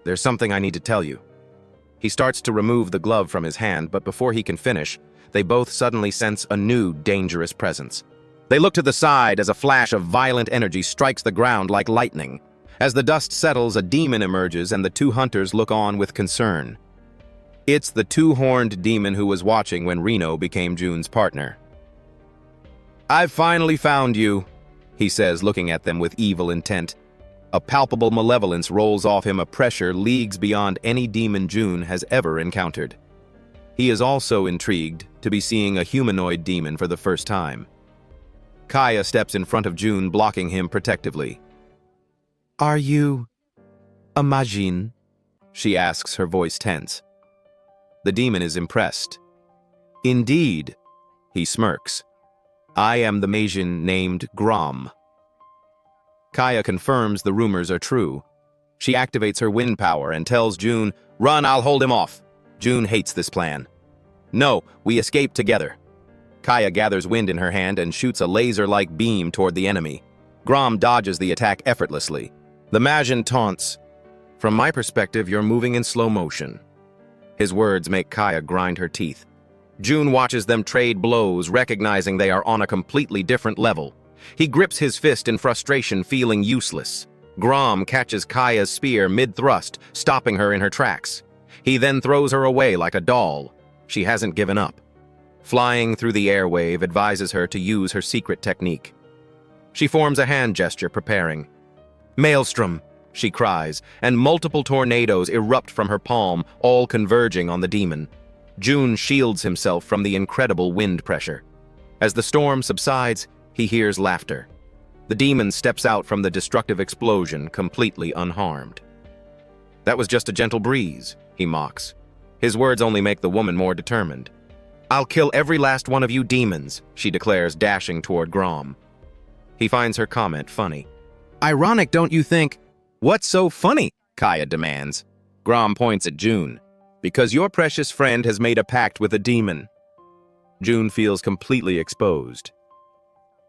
there's something I need to tell you. He starts to remove the glove from his hand, but before he can finish, they both suddenly sense a new dangerous presence. They look to the side as a flash of violent energy strikes the ground like lightning. As the dust settles, a demon emerges and the two hunters look on with concern. It's the two-horned demon who was watching when Reno became June's partner. I've finally found you, he says, looking at them with evil intent. A palpable malevolence rolls off him, a pressure leagues beyond any demon June has ever encountered. He is also intrigued to be seeing a humanoid demon for the first time. Kaya steps in front of June, blocking him protectively. Are you a Majin? She asks, her voice tense. The demon is impressed. Indeed, he smirks. I am the Majin named Grom. Kaya confirms the rumors are true. She activates her wind power and tells June, Run, I'll hold him off. June hates this plan. No, we escape together. Kaya gathers wind in her hand and shoots a laser-like beam toward the enemy. Grom dodges the attack effortlessly. The Majin taunts, From my perspective, you're moving in slow motion. His words make Kaya grind her teeth. June watches them trade blows, recognizing they are on a completely different level. He grips his fist in frustration, feeling useless. Grom catches Kaya's spear mid-thrust, stopping her in her tracks. He then throws her away like a doll. She hasn't given up. Flying through the airwave advises her to use her secret technique. She forms a hand gesture, preparing. Maelstrom, she cries, and multiple tornadoes erupt from her palm, all converging on the demon. June shields himself from the incredible wind pressure. As the storm subsides, he hears laughter. The demon steps out from the destructive explosion, completely unharmed. That was just a gentle breeze, he mocks. His words only make the woman more determined. I'll kill every last one of you demons, she declares, dashing toward Grom. He finds her comment funny. Ironic, don't you think? What's so funny? Kaya demands. Grom points at June. Because your precious friend has made a pact with a demon. June feels completely exposed.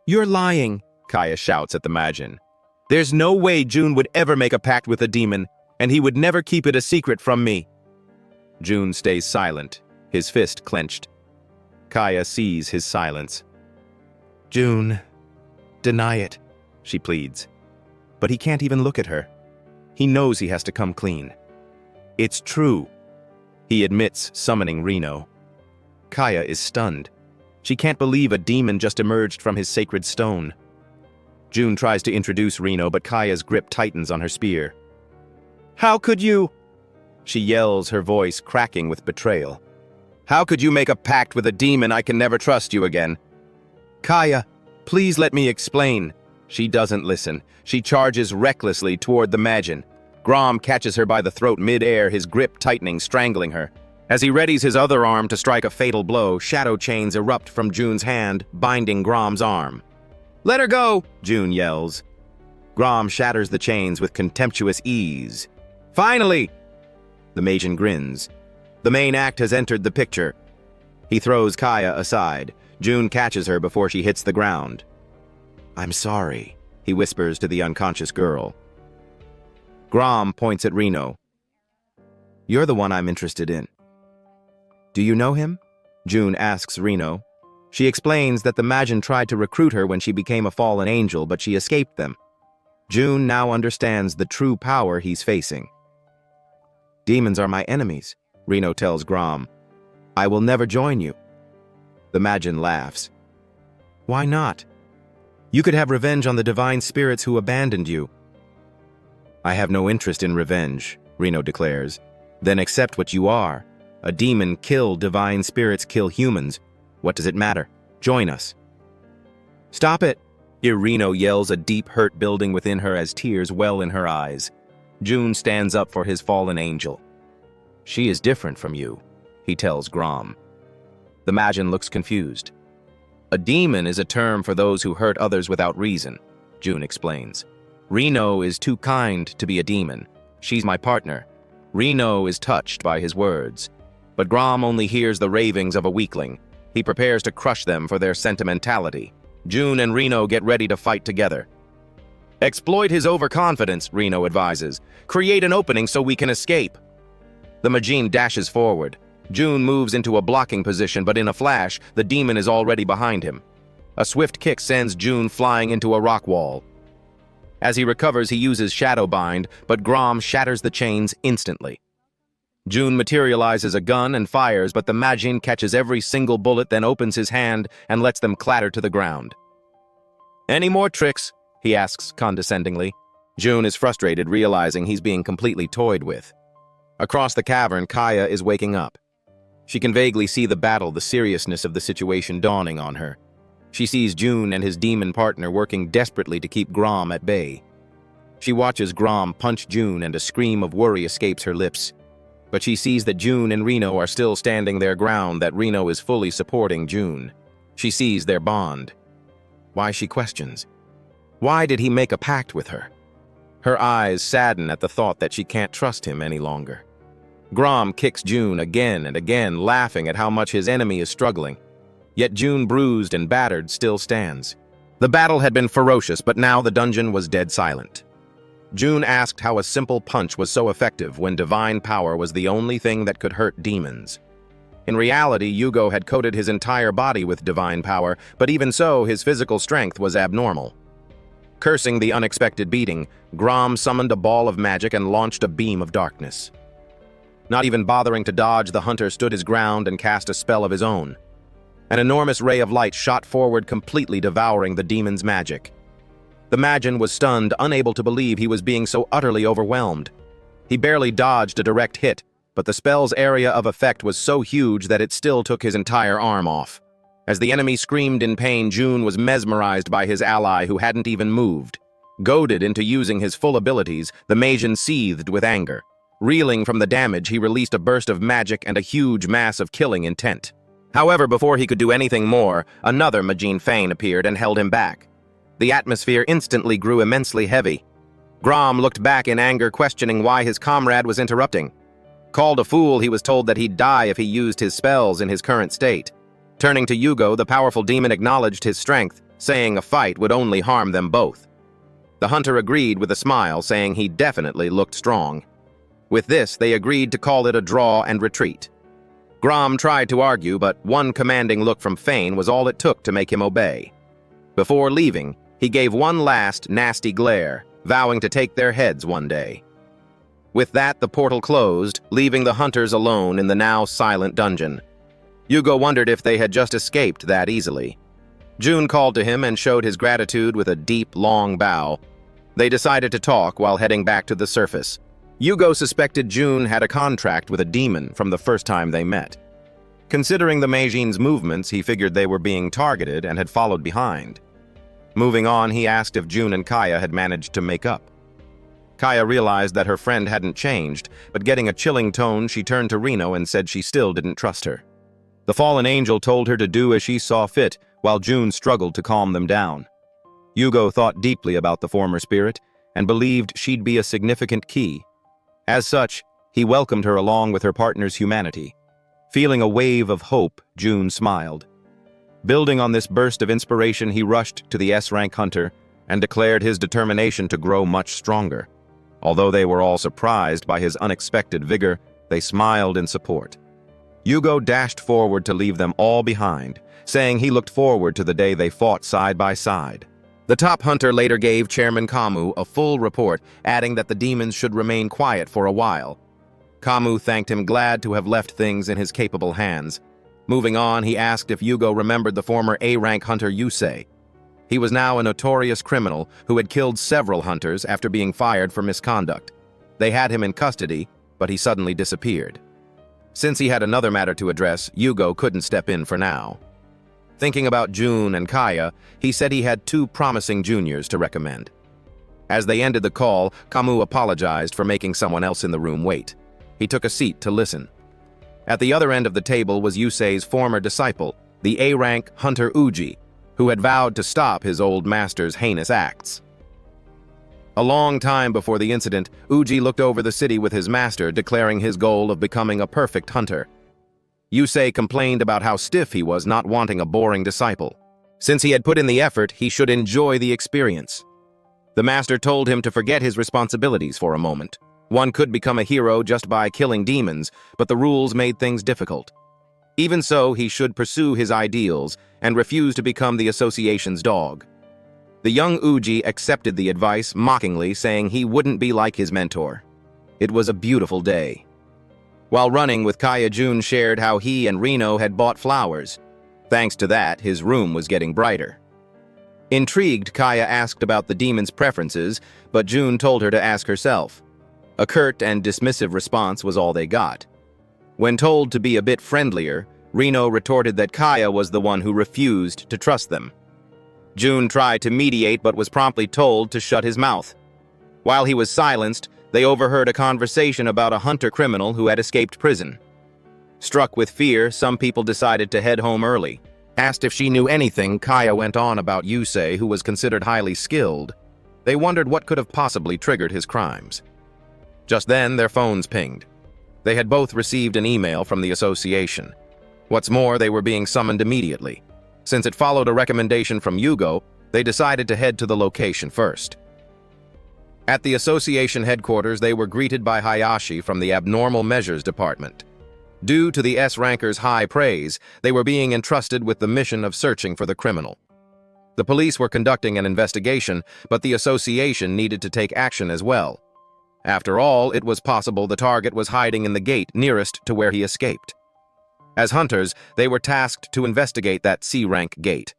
You're lying, Kaya shouts at the Majin. There's no way June would ever make a pact with a demon, and he would never keep it a secret from me. June stays silent, his fist clenched. Kaya sees his silence. June, deny it, she pleads. But he can't even look at her. He knows he has to come clean. It's true. He admits summoning Reno. Kaya is stunned. She can't believe a demon just emerged from his sacred stone. June tries to introduce Reno, but Kaya's grip tightens on her spear. How could you? She yells, her voice cracking with betrayal. How could you make a pact with a demon? I can never trust you again. Kaya, please let me explain. She doesn't listen. She charges recklessly toward the Majin. Grom catches her by the throat mid-air, his grip tightening, strangling her. As he readies his other arm to strike a fatal blow, shadow chains erupt from June's hand, binding Grom's arm. Let her go, June yells. Grom shatters the chains with contemptuous ease. Finally! The Majin grins. The main act has entered the picture. He throws Kaya aside. June catches her before she hits the ground. I'm sorry, he whispers to the unconscious girl. Grom points at Reno. You're the one I'm interested in. Do you know him? June asks Reno. She explains that the Majin tried to recruit her when she became a fallen angel, but she escaped them. June now understands the true power he's facing. Demons are my enemies, Reno tells Grom. I will never join you. The Majin laughs. Why not? You could have revenge on the divine spirits who abandoned you. I have no interest in revenge, Reno declares. Then accept what you are. A demon kill divine spirits kill humans. What does it matter? Join us. Stop it! Reno yells, a deep hurt building within her as tears well in her eyes. June stands up for his fallen angel. She is different from you, he tells Grom. The Majin looks confused. A demon is a term for those who hurt others without reason, June explains. Reno is too kind to be a demon. She's my partner. Reno is touched by his words. But Grom only hears the ravings of a weakling. He prepares to crush them for their sentimentality. June and Reno get ready to fight together. Exploit his overconfidence, Reno advises. Create an opening so we can escape. The Majin dashes forward. June moves into a blocking position, but in a flash, the demon is already behind him. A swift kick sends June flying into a rock wall. As he recovers, he uses Shadow Bind, but Grom shatters the chains instantly. June materializes a gun and fires, but the Majin catches every single bullet, then opens his hand and lets them clatter to the ground. Any more tricks? He asks condescendingly. June is frustrated, realizing he's being completely toyed with. Across the cavern, Kaya is waking up. She can vaguely see the battle, the seriousness of the situation dawning on her. She sees June and his demon partner working desperately to keep Grom at bay. She watches Grom punch June and a scream of worry escapes her lips. But she sees that June and Reno are still standing their ground, that Reno is fully supporting June. She sees their bond. Why, she questions. Why did he make a pact with her? Her eyes sadden at the thought that she can't trust him any longer. Grom kicks June again and again, laughing at how much his enemy is struggling. Yet June, bruised and battered, still stands. The battle had been ferocious, but now the dungeon was dead silent. June asked how a simple punch was so effective when divine power was the only thing that could hurt demons. In reality, Yugo had coated his entire body with divine power, but even so, his physical strength was abnormal. Cursing the unexpected beating, Grom summoned a ball of magic and launched a beam of darkness. Not even bothering to dodge, the hunter stood his ground and cast a spell of his own. An enormous ray of light shot forward, completely devouring the demon's magic. The Majin was stunned, unable to believe he was being so utterly overwhelmed. He barely dodged a direct hit, but the spell's area of effect was so huge that it still took his entire arm off. As the enemy screamed in pain, Jun was mesmerized by his ally who hadn't even moved. Goaded into using his full abilities, the Majin seethed with anger. Reeling from the damage, he released a burst of magic and a huge mass of killing intent. However, before he could do anything more, another Majin Fane appeared and held him back. The atmosphere instantly grew immensely heavy. Grom looked back in anger, questioning why his comrade was interrupting. Called a fool, he was told that he'd die if he used his spells in his current state. Turning to Yugo, the powerful demon acknowledged his strength, saying a fight would only harm them both. The hunter agreed with a smile, saying he definitely looked strong. With this, they agreed to call it a draw and retreat. Grom tried to argue, but one commanding look from Fane was all it took to make him obey. Before leaving, he gave one last nasty glare, vowing to take their heads one day. With that, the portal closed, leaving the hunters alone in the now silent dungeon. Yugo wondered if they had just escaped that easily. Jun called to him and showed his gratitude with a deep, long bow. They decided to talk while heading back to the surface. Yugo suspected Jun had a contract with a demon from the first time they met. Considering the Meijin's movements, he figured they were being targeted and had followed behind. Moving on, he asked if Jun and Kaya had managed to make up. Kaya realized that her friend hadn't changed, but getting a chilling tone, she turned to Reno and said she still didn't trust her. The fallen angel told her to do as she saw fit, while Jun struggled to calm them down. Yugo thought deeply about the former spirit and believed she'd be a significant key. As such, he welcomed her along with her partner's humanity. Feeling a wave of hope, Jun smiled. Building on this burst of inspiration, he rushed to the S-rank hunter and declared his determination to grow much stronger. Although they were all surprised by his unexpected vigor, they smiled in support. Yugo dashed forward to leave them all behind, saying he looked forward to the day they fought side by side. The top hunter later gave Chairman Kamu a full report, adding that the demons should remain quiet for a while. Kamu thanked him, glad to have left things in his capable hands. Moving on, he asked if Yugo remembered the former A-rank hunter Yusei. He was now a notorious criminal who had killed several hunters after being fired for misconduct. They had him in custody, but he suddenly disappeared. Since he had another matter to address, Yugo couldn't step in for now. Thinking about Jun and Kaya, he said he had 2 promising juniors to recommend. As they ended the call, Kamu apologized for making someone else in the room wait. He took a seat to listen. At the other end of the table was Yusei's former disciple, the A-rank hunter Uji, who had vowed to stop his old master's heinous acts. A long time before the incident, Uji looked over the city with his master, declaring his goal of becoming a perfect hunter. Yusei complained about how stiff he was, not wanting a boring disciple. Since he had put in the effort, he should enjoy the experience. The master told him to forget his responsibilities for a moment. One could become a hero just by killing demons, but the rules made things difficult. Even so, he should pursue his ideals and refuse to become the association's dog. The young Uji accepted the advice, mockingly saying he wouldn't be like his mentor. It was a beautiful day. While running with Kaya, Jun shared how he and Reno had bought flowers. Thanks to that, his room was getting brighter. Intrigued, Kaya asked about the demon's preferences, but Jun told her to ask herself. A curt and dismissive response was all they got. When told to be a bit friendlier, Reno retorted that Kaya was the one who refused to trust them. Jun tried to mediate but was promptly told to shut his mouth. While he was silenced, they overheard a conversation about a hunter criminal who had escaped prison. Struck with fear, some people decided to head home early. Asked if she knew anything, Kaya went on about Yusei, who was considered highly skilled. They wondered what could have possibly triggered his crimes. Just then, their phones pinged. They had both received an email from the association. What's more, they were being summoned immediately. Since it followed a recommendation from Yugo, they decided to head to the location first. At the association headquarters, they were greeted by Hayashi from the Abnormal Measures Department. Due to the S-ranker's high praise, they were being entrusted with the mission of searching for the criminal. The police were conducting an investigation, but the association needed to take action as well. After all, it was possible the target was hiding in the gate nearest to where he escaped. As hunters, they were tasked to investigate that C-rank gate.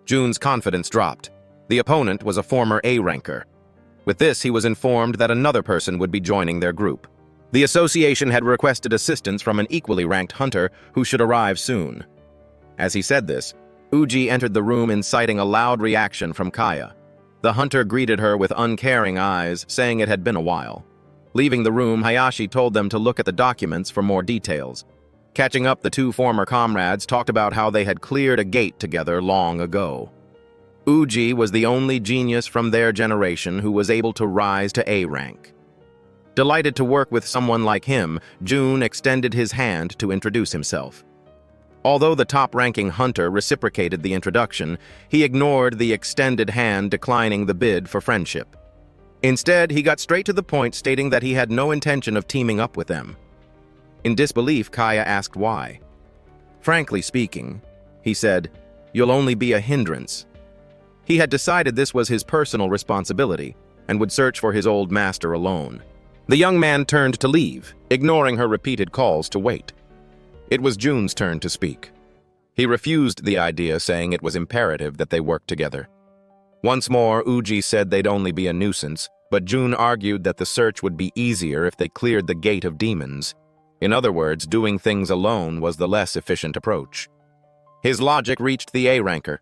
Jun's confidence dropped. The opponent was a former A-ranker. With this, he was informed that another person would be joining their group. The association had requested assistance from an equally ranked hunter who should arrive soon. As he said this, Uji entered the room inciting a loud reaction from Kaya. The hunter greeted her with uncaring eyes, saying it had been a while. Leaving the room, Hayashi told them to look at the documents for more details. Catching up, the two former comrades talked about how they had cleared a gate together long ago. Uji was the only genius from their generation who was able to rise to A rank. Delighted to work with someone like him, Jun extended his hand to introduce himself. Although the top-ranking hunter reciprocated the introduction, he ignored the extended hand, declining the bid for friendship. Instead, he got straight to the point, stating that he had no intention of teaming up with them. In disbelief, Kaya asked why. Frankly speaking, he said, "You'll only be a hindrance." He had decided this was his personal responsibility and would search for his old master alone. The young man turned to leave, ignoring her repeated calls to wait. It was Jun's turn to speak. He refused the idea, saying it was imperative that they work together. Once more, Uji said they'd only be a nuisance, but Jun argued that the search would be easier if they cleared the gate of demons. In other words, doing things alone was the less efficient approach. His logic reached the A-ranker.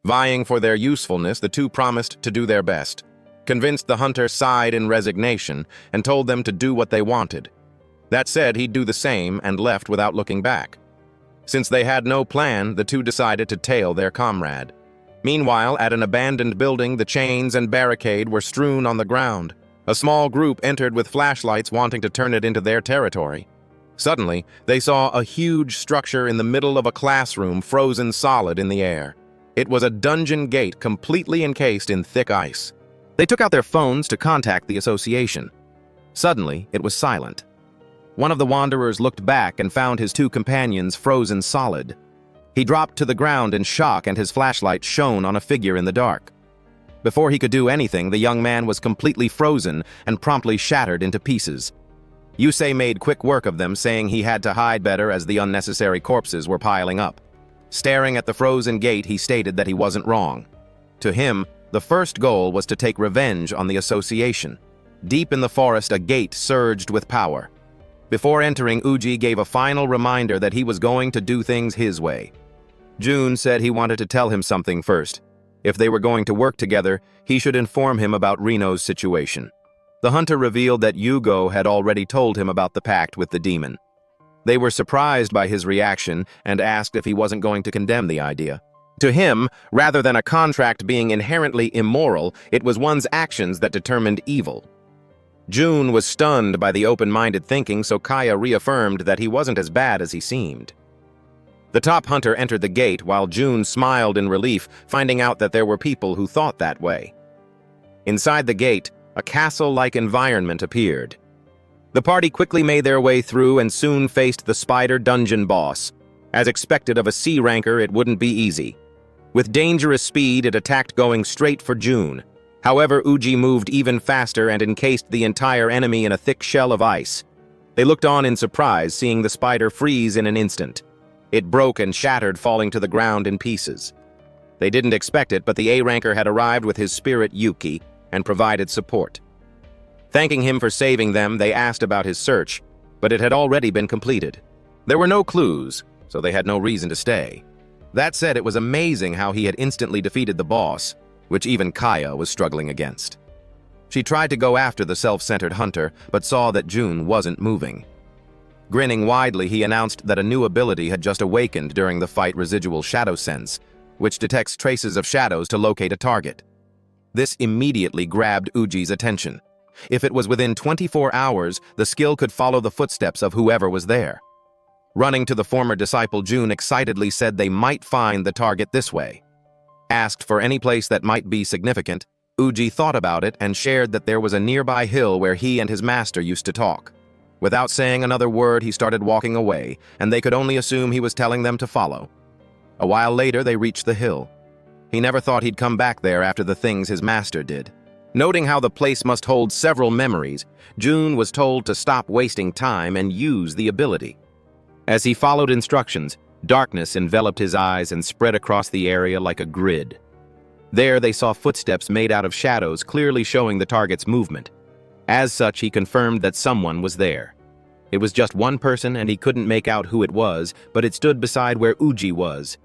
Vying for their usefulness, the two promised to do their best. Convinced, the hunter sighed in resignation and told them to do what they wanted. That said, he'd do the same and left without looking back. Since they had no plan, the two decided to tail their comrade. Meanwhile, at an abandoned building, the chains and barricade were strewn on the ground. A small group entered with flashlights, wanting to turn it into their territory. Suddenly, they saw a huge structure in the middle of a classroom, frozen solid in the air. It was a dungeon gate completely encased in thick ice. They took out their phones to contact the association. Suddenly, it was silent. One of the wanderers looked back and found his two companions frozen solid. He dropped to the ground in shock, and his flashlight shone on a figure in the dark. Before he could do anything, the young man was completely frozen and promptly shattered into pieces. Yusei made quick work of them, saying he had to hide better as the unnecessary corpses were piling up. Staring at the frozen gate, he stated that he wasn't wrong. To him, the first goal was to take revenge on the association. Deep in the forest, a gate surged with power. Before entering, Uji gave a final reminder that he was going to do things his way. Jun said he wanted to tell him something first. If they were going to work together, he should inform him about Rino's situation. The hunter revealed that Yugo had already told him about the pact with the demon. They were surprised by his reaction and asked if he wasn't going to condemn the idea. To him, rather than a contract being inherently immoral, it was one's actions that determined evil. Jun was stunned by the open-minded thinking, so Kaya reaffirmed that he wasn't as bad as he seemed. The top hunter entered the gate while Jun smiled in relief, finding out that there were people who thought that way. Inside the gate, a castle-like environment appeared. The party quickly made their way through and soon faced the spider dungeon boss. As expected of a C-ranker, it wouldn't be easy. With dangerous speed, it attacked, going straight for Jun. However, Uji moved even faster and encased the entire enemy in a thick shell of ice. They looked on in surprise, seeing the spider freeze in an instant. It broke and shattered, falling to the ground in pieces. They didn't expect it, but the A-ranker had arrived with his spirit Yuki and provided support. Thanking him for saving them, they asked about his search, but it had already been completed. There were no clues, so they had no reason to stay. That said, it was amazing how he had instantly defeated the boss, which even Kaya was struggling against. She tried to go after the self-centered hunter, but saw that Jun wasn't moving. Grinning widely, he announced that a new ability had just awakened during the fight, Residual Shadow Sense, which detects traces of shadows to locate a target. This immediately grabbed Uji's attention. If it was within 24 hours, the skill could follow the footsteps of whoever was there. Running to the former disciple, Jun excitedly said they might find the target this way. Asked for any place that might be significant, Uji thought about it and shared that there was a nearby hill where he and his master used to talk. Without saying another word, he started walking away, and they could only assume he was telling them to follow. A while later, they reached the hill. He never thought he'd come back there after the things his master did. Noting how the place must hold several memories, Jun was told to stop wasting time and use the ability. As he followed instructions, darkness enveloped his eyes and spread across the area like a grid. There they saw footsteps made out of shadows, clearly showing the target's movement. As such, he confirmed that someone was there. It was just one person and he couldn't make out who it was, but it stood beside where Uji was.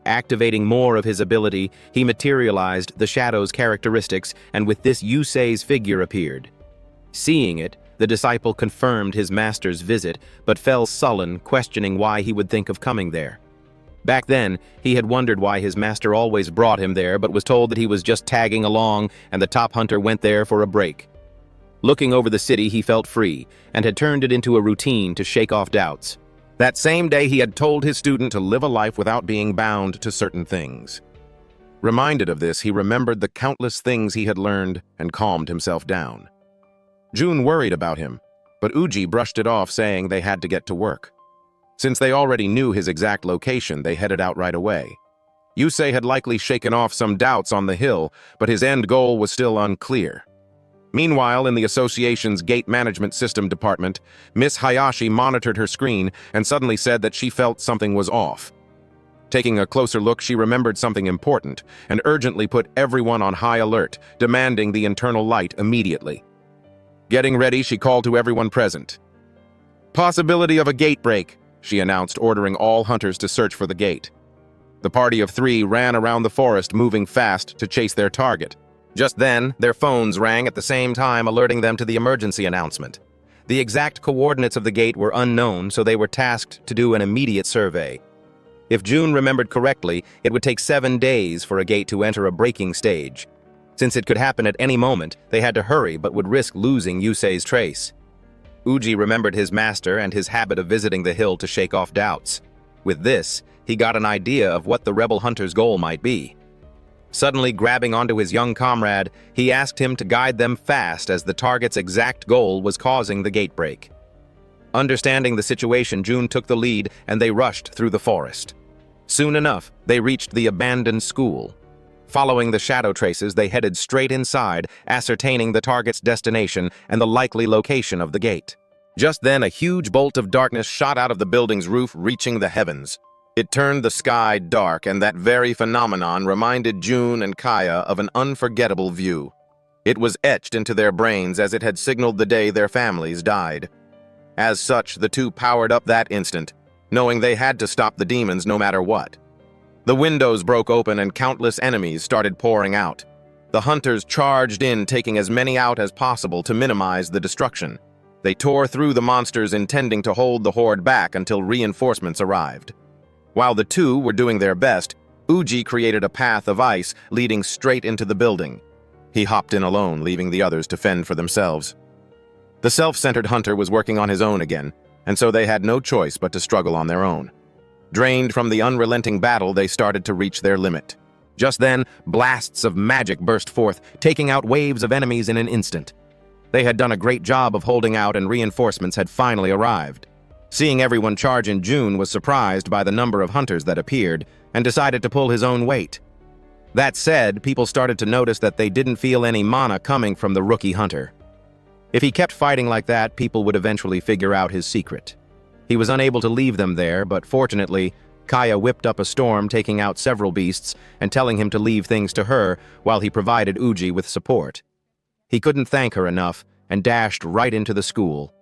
Activating more of his ability, he materialized the shadow's characteristics, and with this Yusei's figure appeared. Seeing it, the disciple confirmed his master's visit, but fell sullen, questioning why he would think of coming there. Back then, he had wondered why his master always brought him there, but was told that he was just tagging along and the top hunter went there for a break. Looking over the city, he felt free, and had turned it into a routine to shake off doubts. That same day, he had told his student to live a life without being bound to certain things. Reminded of this, he remembered the countless things he had learned and calmed himself down. June worried about him, but Uji brushed it off, saying they had to get to work. Since they already knew his exact location, they headed out right away. Yusei had likely shaken off some doubts on the hill, but his end goal was still unclear. Meanwhile, in the association's gate management system department, Miss Hayashi monitored her screen and suddenly said that she felt something was off. Taking a closer look, she remembered something important and urgently put everyone on high alert, demanding the internal light immediately. Getting ready, she called to everyone present. "Possibility of a gate break," she announced, ordering all hunters to search for the gate. The party of 3 ran around the forest, moving fast to chase their target. Just then, their phones rang at the same time, alerting them to the emergency announcement. The exact coordinates of the gate were unknown, so they were tasked to do an immediate survey. If June remembered correctly, it would take 7 days for a gate to enter a breaking stage. Since it could happen at any moment, they had to hurry but would risk losing Yusei's trace. Uji remembered his master and his habit of visiting the hill to shake off doubts. With this, he got an idea of what the rebel hunter's goal might be. Suddenly grabbing onto his young comrade, he asked him to guide them fast as the target's exact goal was causing the gate break. Understanding the situation, June took the lead and they rushed through the forest. Soon enough, they reached the abandoned school. Following the shadow traces, they headed straight inside, ascertaining the target's destination and the likely location of the gate. Just then, a huge bolt of darkness shot out of the building's roof, reaching the heavens. It turned the sky dark, and that very phenomenon reminded June and Kaya of an unforgettable view. It was etched into their brains as it had signaled the day their families died. As such, the two powered up that instant, knowing they had to stop the demons no matter what. The windows broke open and countless enemies started pouring out. The hunters charged in, taking as many out as possible to minimize the destruction. They tore through the monsters, intending to hold the horde back until reinforcements arrived. While the two were doing their best, Uji created a path of ice leading straight into the building. He hopped in alone, leaving the others to fend for themselves. The self-centered hunter was working on his own again, and so they had no choice but to struggle on their own. Drained from the unrelenting battle, they started to reach their limit. Just then, blasts of magic burst forth, taking out waves of enemies in an instant. They had done a great job of holding out, and reinforcements had finally arrived. Seeing everyone charge in, June was surprised by the number of hunters that appeared and decided to pull his own weight. That said, people started to notice that they didn't feel any mana coming from the rookie hunter. If he kept fighting like that, people would eventually figure out his secret. He was unable to leave them there, but fortunately, Kaya whipped up a storm, taking out several beasts and telling him to leave things to her while he provided Uji with support. He couldn't thank her enough and dashed right into the school.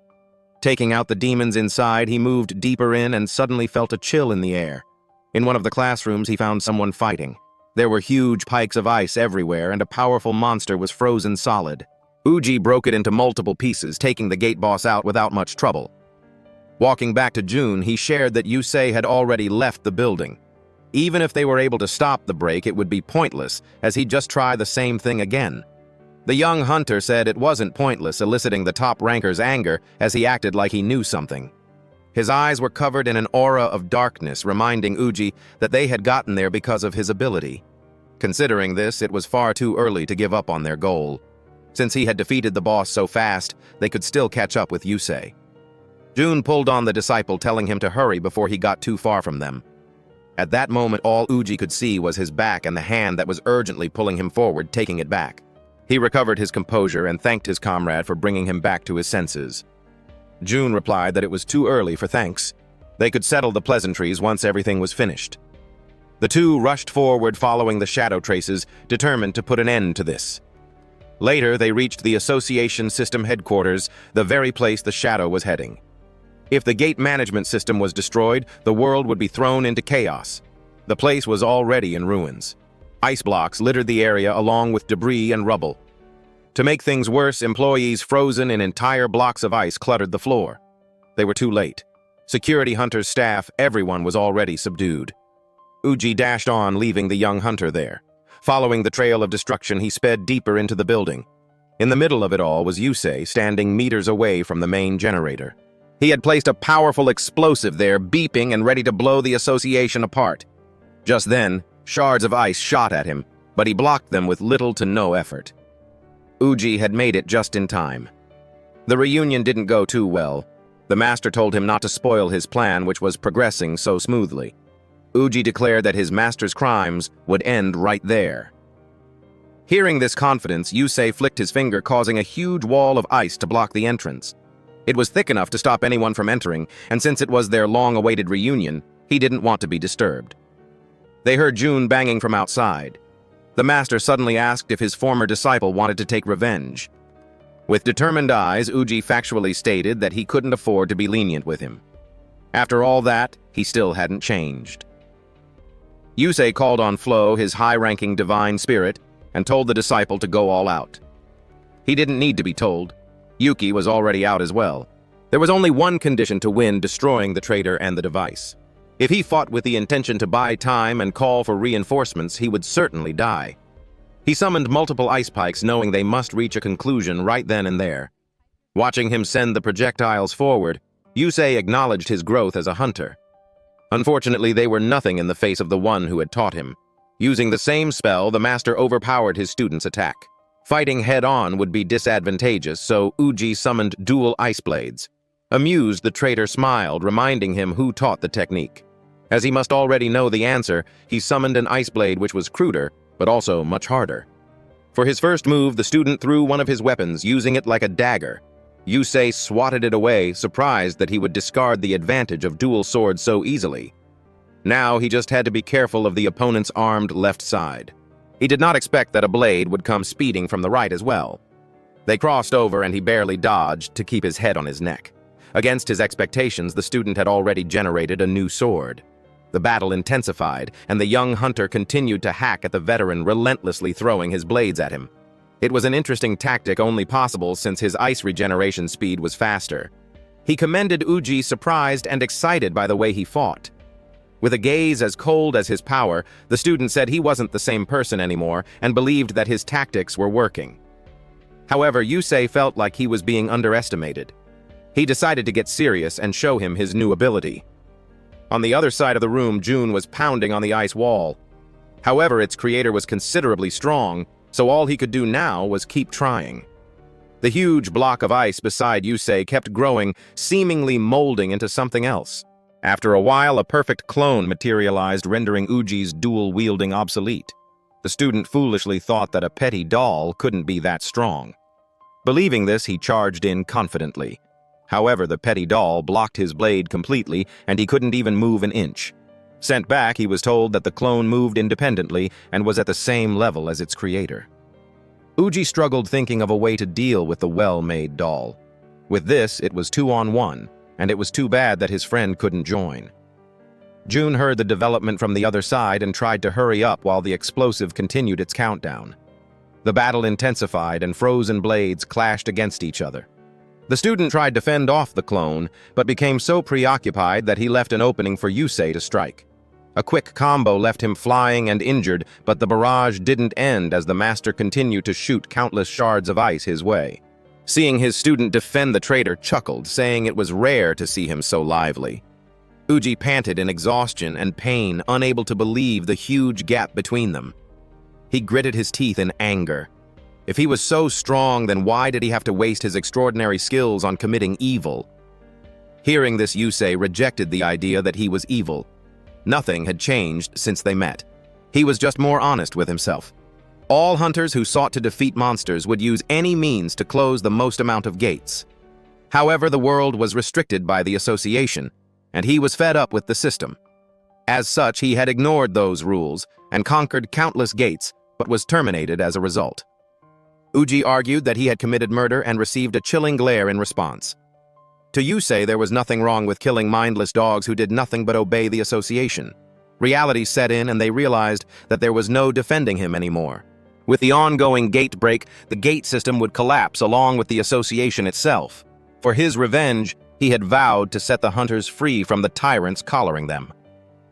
Taking out the demons inside, he moved deeper in and suddenly felt a chill in the air. In one of the classrooms, he found someone fighting. There were huge pikes of ice everywhere, and a powerful monster was frozen solid. Uji broke it into multiple pieces, taking the gate boss out without much trouble. Walking back to June, he shared that Yusei had already left the building. Even if they were able to stop the break, it would be pointless, as he'd just try the same thing again. The young hunter said it wasn't pointless, eliciting the top ranker's anger as he acted like he knew something. His eyes were covered in an aura of darkness, reminding Uji that they had gotten there because of his ability. Considering this, it was far too early to give up on their goal. Since he had defeated the boss so fast, they could still catch up with Yusei. June pulled on the disciple, telling him to hurry before he got too far from them. At that moment, all Uji could see was his back and the hand that was urgently pulling him forward, taking it back. He recovered his composure and thanked his comrade for bringing him back to his senses. June replied that it was too early for thanks. They could settle the pleasantries once everything was finished. The two rushed forward following the shadow traces, determined to put an end to this. Later, they reached the Association System headquarters, the very place the shadow was heading. If the gate management system was destroyed, the world would be thrown into chaos. The place was already in ruins. Ice blocks littered the area along with debris and rubble. To make things worse, employees frozen in entire blocks of ice cluttered the floor. They were too late. Security hunters, staff, everyone was already subdued. Uji dashed on, leaving the young hunter there. Following the trail of destruction, he sped deeper into the building. In the middle of it all was Yusei, standing meters away from the main generator. He had placed a powerful explosive there, beeping and ready to blow the association apart. Just then, shards of ice shot at him, but he blocked them with little to no effort. Uji had made it just in time. The reunion didn't go too well. The master told him not to spoil his plan, which was progressing so smoothly. Uji declared that his master's crimes would end right there. Hearing this confidence, Yusei flicked his finger, causing a huge wall of ice to block the entrance. It was thick enough to stop anyone from entering, and since it was their long-awaited reunion, he didn't want to be disturbed. They heard June banging from outside. The master suddenly asked if his former disciple wanted to take revenge. With determined eyes, Uji factually stated that he couldn't afford to be lenient with him. After all that, he still hadn't changed. Yusei called on Flo, his high-ranking divine spirit, and told the disciple to go all out. He didn't need to be told. Yuki was already out as well. There was only one condition to win, destroying the traitor and the device. If he fought with the intention to buy time and call for reinforcements, he would certainly die. He summoned multiple ice pikes, knowing they must reach a conclusion right then and there. Watching him send the projectiles forward, Yusei acknowledged his growth as a hunter. Unfortunately, they were nothing in the face of the one who had taught him. Using the same spell, the master overpowered his student's attack. Fighting head-on would be disadvantageous, so Uji summoned dual ice blades. Amused, the traitor smiled, reminding him who taught the technique. As he must already know the answer, he summoned an ice blade which was cruder, but also much harder. For his first move, the student threw one of his weapons, using it like a dagger. Yusei swatted it away, surprised that he would discard the advantage of dual swords so easily. Now he just had to be careful of the opponent's armed left side. He did not expect that a blade would come speeding from the right as well. They crossed over and he barely dodged to keep his head on his neck. Against his expectations, the student had already generated a new sword. The battle intensified, and the young hunter continued to hack at the veteran, relentlessly throwing his blades at him. It was an interesting tactic, only possible since his ice regeneration speed was faster. He commended Uji, surprised and excited by the way he fought. With a gaze as cold as his power, the student said he wasn't the same person anymore and believed that his tactics were working. However, Yusei felt like he was being underestimated. He decided to get serious and show him his new ability. On the other side of the room, June was pounding on the ice wall. However, its creator was considerably strong, so all he could do now was keep trying. The huge block of ice beside Yusei kept growing, seemingly molding into something else. After a while, a perfect clone materialized, rendering Uji's dual-wielding obsolete. The student foolishly thought that a petty doll couldn't be that strong. Believing this, he charged in confidently. However, the petty doll blocked his blade completely, and he couldn't even move an inch. Sent back, he was told that the clone moved independently and was at the same level as its creator. Uji struggled, thinking of a way to deal with the well-made doll. With this, it was 2-on-1, and it was too bad that his friend couldn't join. June heard the development from the other side and tried to hurry up while the explosive continued its countdown. The battle intensified and frozen blades clashed against each other. The student tried to fend off the clone, but became so preoccupied that he left an opening for Yusei to strike. A quick combo left him flying and injured, but the barrage didn't end as the master continued to shoot countless shards of ice his way. Seeing his student defend the traitor, chuckled, saying it was rare to see him so lively. Uji panted in exhaustion and pain, unable to believe the huge gap between them. He gritted his teeth in anger. If he was so strong, then why did he have to waste his extraordinary skills on committing evil? Hearing this, Yusei rejected the idea that he was evil. Nothing had changed since they met. He was just more honest with himself. All hunters who sought to defeat monsters would use any means to close the most amount of gates. However, the world was restricted by the association, and he was fed up with the system. As such, he had ignored those rules and conquered countless gates, but was terminated as a result. Uji argued that he had committed murder and received a chilling glare in response. To Yusei, there was nothing wrong with killing mindless dogs who did nothing but obey the association. Reality set in and they realized that there was no defending him anymore. With the ongoing gate break, the gate system would collapse along with the association itself. For his revenge, he had vowed to set the hunters free from the tyrants collaring them.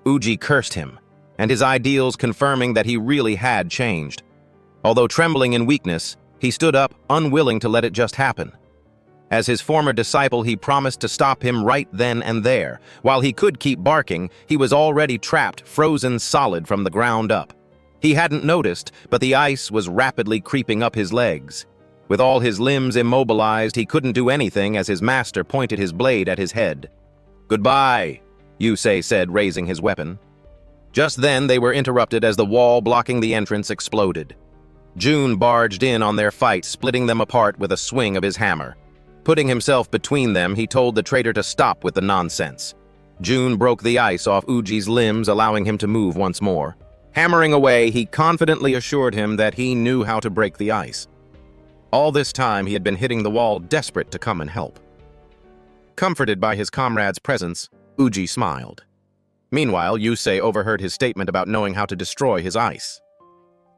Uji cursed him, and his ideals confirming that he really had changed. Although trembling in weakness, he stood up, unwilling to let it just happen. As his former disciple, he promised to stop him right then and there. While he could keep barking, he was already trapped, frozen solid from the ground up. He hadn't noticed, but the ice was rapidly creeping up his legs. With all his limbs immobilized, he couldn't do anything as his master pointed his blade at his head. "Goodbye," Yusei said, raising his weapon. Just then, they were interrupted as the wall blocking the entrance exploded. Jun barged in on their fight, splitting them apart with a swing of his hammer. Putting himself between them, he told the traitor to stop with the nonsense. Jun broke the ice off Uji's limbs, allowing him to move once more. Hammering away, he confidently assured him that he knew how to break the ice. All this time, he had been hitting the wall, desperate to come and help. Comforted by his comrade's presence, Uji smiled. Meanwhile, Yusei overheard his statement about knowing how to destroy his ice.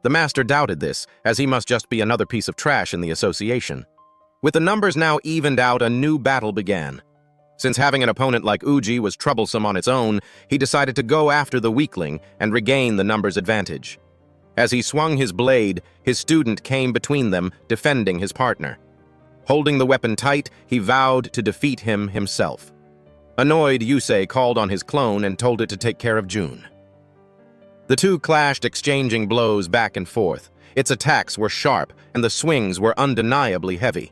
The master doubted this, as he must just be another piece of trash in the association. With the numbers now evened out, a new battle began. Since having an opponent like Uji was troublesome on its own, he decided to go after the weakling and regain the numbers advantage. As he swung his blade, his student came between them, defending his partner. Holding the weapon tight, he vowed to defeat him himself. Annoyed, Yusei called on his clone and told it to take care of Jun. The two clashed, exchanging blows back and forth. Its attacks were sharp, and the swings were undeniably heavy.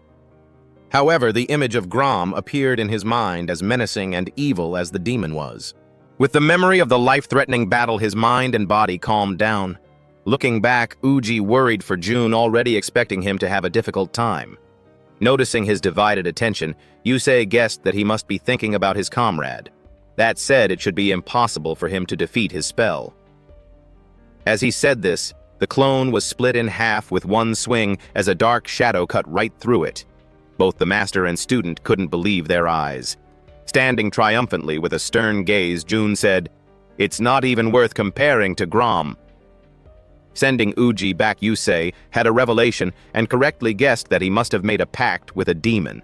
However, the image of Grom appeared in his mind as menacing and evil as the demon was. With the memory of the life-threatening battle, his mind and body calmed down. Looking back, Uji worried for Jun, already expecting him to have a difficult time. Noticing his divided attention, Yusei guessed that he must be thinking about his comrade. That said, it should be impossible for him to defeat his spell. As he said this, the clone was split in half with one swing as a dark shadow cut right through it. Both the master and student couldn't believe their eyes. Standing triumphantly with a stern gaze, Jun said, "It's not even worth comparing to Grom." Sending Uji back, Yusei had a revelation and correctly guessed that he must have made a pact with a demon.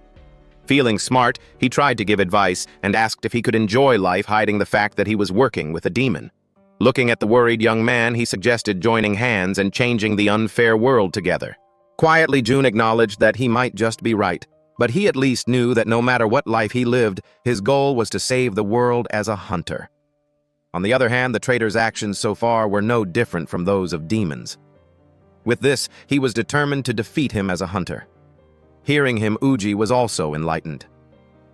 Feeling smart, he tried to give advice and asked if he could enjoy life hiding the fact that he was working with a demon. Looking at the worried young man, he suggested joining hands and changing the unfair world together. Quietly, Jun acknowledged that he might just be right, but he at least knew that no matter what life he lived, his goal was to save the world as a hunter. On the other hand, the traitor's actions so far were no different from those of demons. With this, he was determined to defeat him as a hunter. Hearing him, Uji was also enlightened.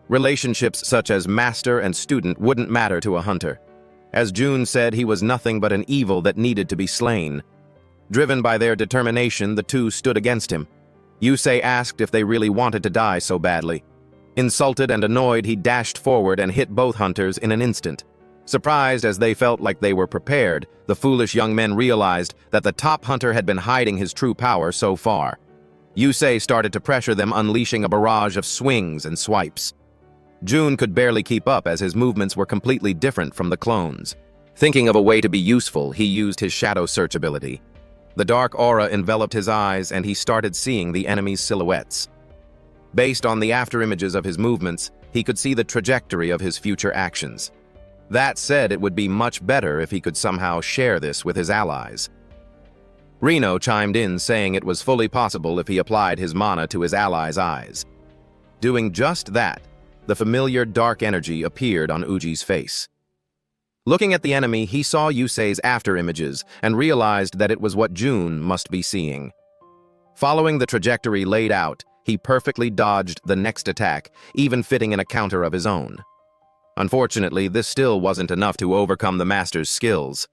Relationships such as master and student wouldn't matter to a hunter. As Jun said, he was nothing but an evil that needed to be slain. Driven by their determination, the two stood against him. Yusei asked if they really wanted to die so badly. Insulted and annoyed, he dashed forward and hit both hunters in an instant. Surprised as they felt like they were prepared, the foolish young men realized that the top hunter had been hiding his true power so far. Yusei started to pressure them, unleashing a barrage of swings and swipes. Jun could barely keep up as his movements were completely different from the clones. Thinking of a way to be useful, he used his shadow search ability. The dark aura enveloped his eyes and he started seeing the enemy's silhouettes. Based on the afterimages of his movements, he could see the trajectory of his future actions. That said, it would be much better if he could somehow share this with his allies. Reno chimed in, saying it was fully possible if he applied his mana to his allies' eyes. Doing just that, the familiar dark energy appeared on Uji's face. Looking at the enemy, he saw Yusei's afterimages and realized that it was what Jun must be seeing. Following the trajectory laid out, he perfectly dodged the next attack, even fitting in a counter of his own. Unfortunately, this still wasn't enough to overcome the master's skills.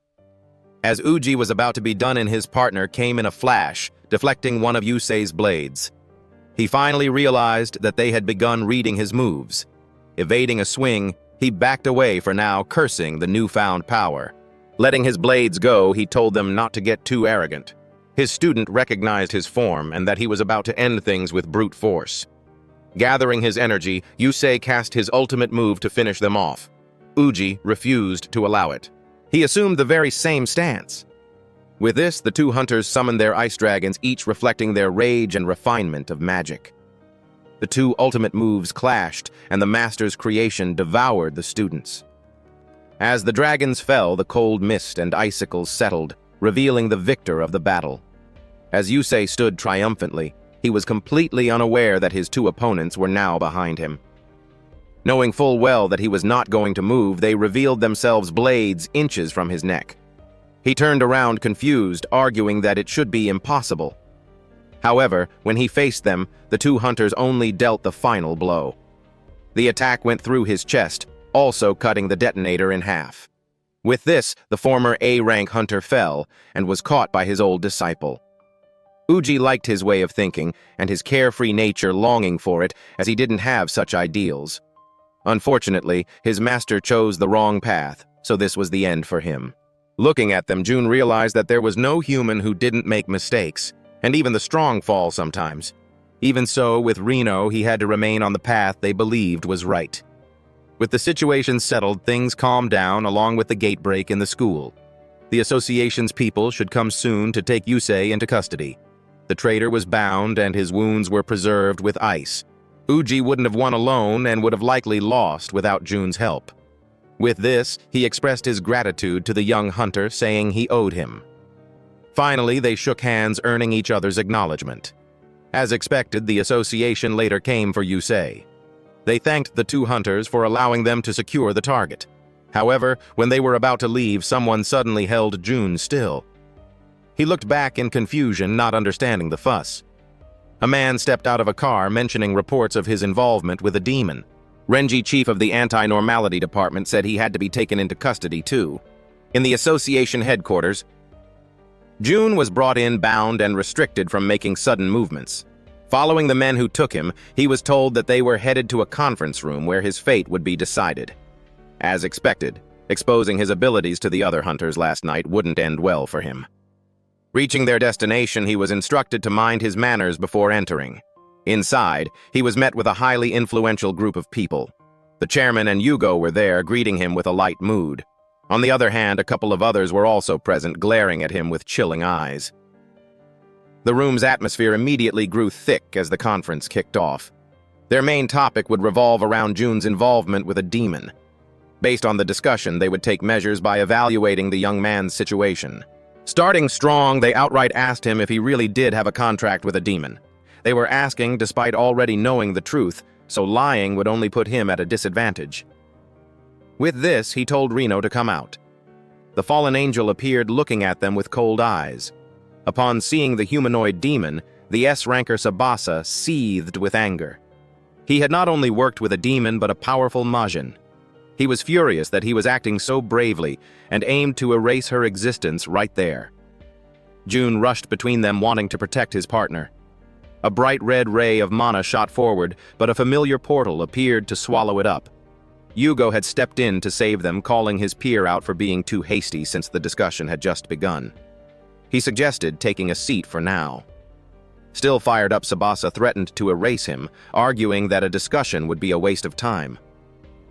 As Uji was about to be done in, his partner came in a flash, deflecting one of Yusei's blades. He finally realized that they had begun reading his moves. Evading a swing, He backed away for now, cursing the newfound power. Letting his blades go, he told them not to get too arrogant. His student recognized his form and that he was about to end things with brute force. Gathering his energy, Yusei cast his ultimate move to finish them off. Uji refused to allow it. He assumed the very same stance. With this, the two hunters summoned their ice dragons, each reflecting their rage and refinement of magic. The two ultimate moves clashed, and the master's creation devoured the students. As the dragons fell, the cold mist and icicles settled, revealing the victor of the battle. As Yusei stood triumphantly, he was completely unaware that his two opponents were now behind him. Knowing full well that he was not going to move, they revealed themselves blades inches from his neck. He turned around confused, arguing that it should be impossible. However, when he faced them, the two hunters only dealt the final blow. The attack went through his chest, also cutting the detonator in half. With this, the former A-rank hunter fell and was caught by his old disciple. Uji liked his way of thinking and his carefree nature, longing for it, as he didn't have such ideals. Unfortunately, his master chose the wrong path, so this was the end for him. Looking at them, Jun realized that there was no human who didn't make mistakes, and even the strong fall sometimes. Even so, with Reno, he had to remain on the path they believed was right. With the situation settled, things calmed down along with the gate break in the school. The association's people should come soon to take Yusei into custody. The traitor was bound and his wounds were preserved with ice. Uji wouldn't have won alone and would have likely lost without Jun's help. With this, he expressed his gratitude to the young hunter, saying he owed him. Finally, they shook hands, earning each other's acknowledgement. As expected, the association later came for Yusei. They thanked the two hunters for allowing them to secure the target. However, when they were about to leave, someone suddenly held Jun still. He looked back in confusion, not understanding the fuss. A man stepped out of a car, mentioning reports of his involvement with a demon. Renji, chief of the anti-normality department, said he had to be taken into custody too. In the association headquarters, Jun was brought in bound and restricted from making sudden movements. Following the men who took him, he was told that they were headed to a conference room where his fate would be decided. As expected, exposing his abilities to the other hunters last night wouldn't end well for him. Reaching their destination, he was instructed to mind his manners before entering. Inside, he was met with a highly influential group of people. The chairman and Yugo were there, greeting him with a light mood. On the other hand, a couple of others were also present, glaring at him with chilling eyes. The room's atmosphere immediately grew thick as the conference kicked off. Their main topic would revolve around Jun's involvement with a demon. Based on the discussion, they would take measures by evaluating the young man's situation. Starting strong, they outright asked him if he really did have a contract with a demon. They were asking despite already knowing the truth, so lying would only put him at a disadvantage. With this, he told Reno to come out. The fallen angel appeared, looking at them with cold eyes. Upon seeing the humanoid demon, the S-ranker Tsubasa seethed with anger. He had not only worked with a demon but a powerful Majin. He was furious that he was acting so bravely and aimed to erase her existence right there. Jun rushed between them, wanting to protect his partner. A bright red ray of mana shot forward, but a familiar portal appeared to swallow it up. Yugo had stepped in to save them, calling his peer out for being too hasty since the discussion had just begun. He suggested taking a seat for now. Still fired up, Tsubasa threatened to erase him, arguing that a discussion would be a waste of time.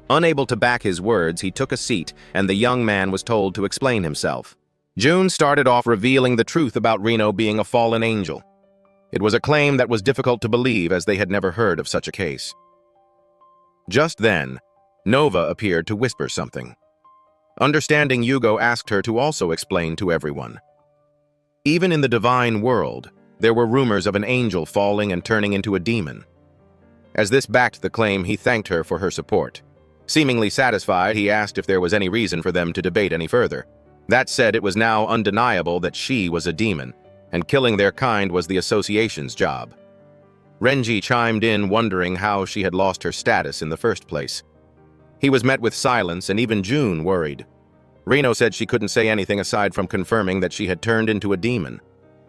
Unable to back his words, he took a seat, and the young man was told to explain himself. Jun started off revealing the truth about Reno being a fallen angel. It was a claim that was difficult to believe, as they had never heard of such a case. Just then, Nova appeared to whisper something. Understanding, Yugo asked her to also explain to everyone. Even in the divine world, there were rumors of an angel falling and turning into a demon. As this backed the claim, he thanked her for her support. Seemingly satisfied, he asked if there was any reason for them to debate any further. That said, it was now undeniable that she was a demon, and killing their kind was the association's job. Renji chimed in, wondering how she had lost her status in the first place. He was met with silence, and even Jun worried. Reno said she couldn't say anything aside from confirming that she had turned into a demon.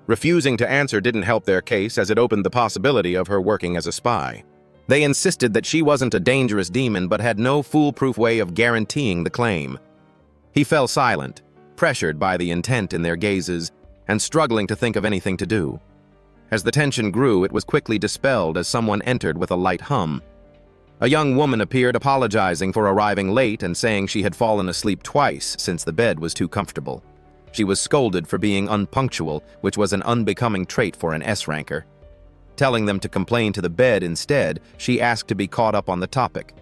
Refusing to answer didn't help their case, as it opened the possibility of her working as a spy. They insisted that she wasn't a dangerous demon but had no foolproof way of guaranteeing the claim. He fell silent, pressured by the intent in their gazes, and struggling to think of anything to do. As the tension grew, it was quickly dispelled as someone entered with a light hum. A young woman appeared, apologizing for arriving late and saying she had fallen asleep twice since the bed was too comfortable. She was scolded for being unpunctual, which was an unbecoming trait for an S-ranker. Telling them to complain to the bed instead, she asked to be caught up on the topic.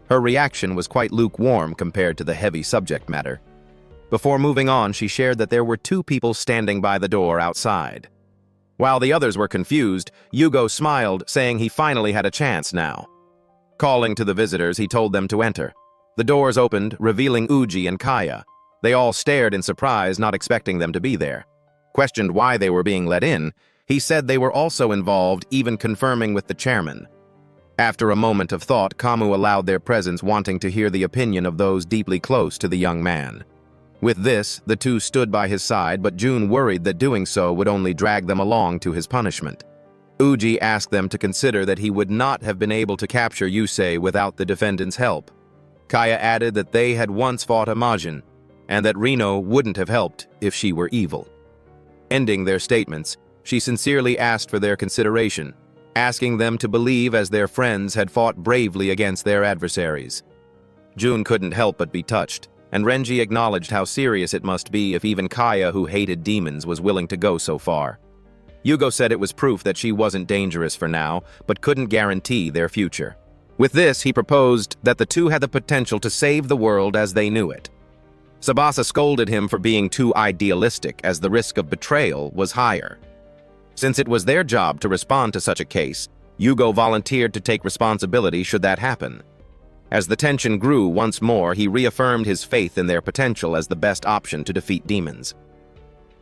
Her reaction was quite lukewarm compared to the heavy subject matter. Before moving on, she shared that there were 2 people standing by the door outside. While the others were confused, Yugo smiled, saying he finally had a chance now. Calling to the visitors, he told them to enter. The doors opened, revealing Uji and Kaya. They all stared in surprise, not expecting them to be there. Questioned why they were being let in, he said they were also involved, even confirming with the chairman. After a moment of thought, Kamu allowed their presence, wanting to hear the opinion of those deeply close to the young man. With this, the 2 stood by his side, but June worried that doing so would only drag them along to his punishment. Uji asked them to consider that he would not have been able to capture Yusei without the defendant's help. Kaya added that they had once fought a Majin, and that Reno wouldn't have helped if she were evil. Ending their statements, she sincerely asked for their consideration, asking them to believe as their friends had fought bravely against their adversaries. June couldn't help but be touched, and Renji acknowledged how serious it must be if even Kaya, who hated demons, was willing to go so far. Yugo said it was proof that she wasn't dangerous for now, but couldn't guarantee their future. With this, he proposed that the 2 had the potential to save the world as they knew it. Tsubasa scolded him for being too idealistic, as the risk of betrayal was higher. Since it was their job to respond to such a case, Yugo volunteered to take responsibility should that happen. As the tension grew once more, he reaffirmed his faith in their potential as the best option to defeat demons.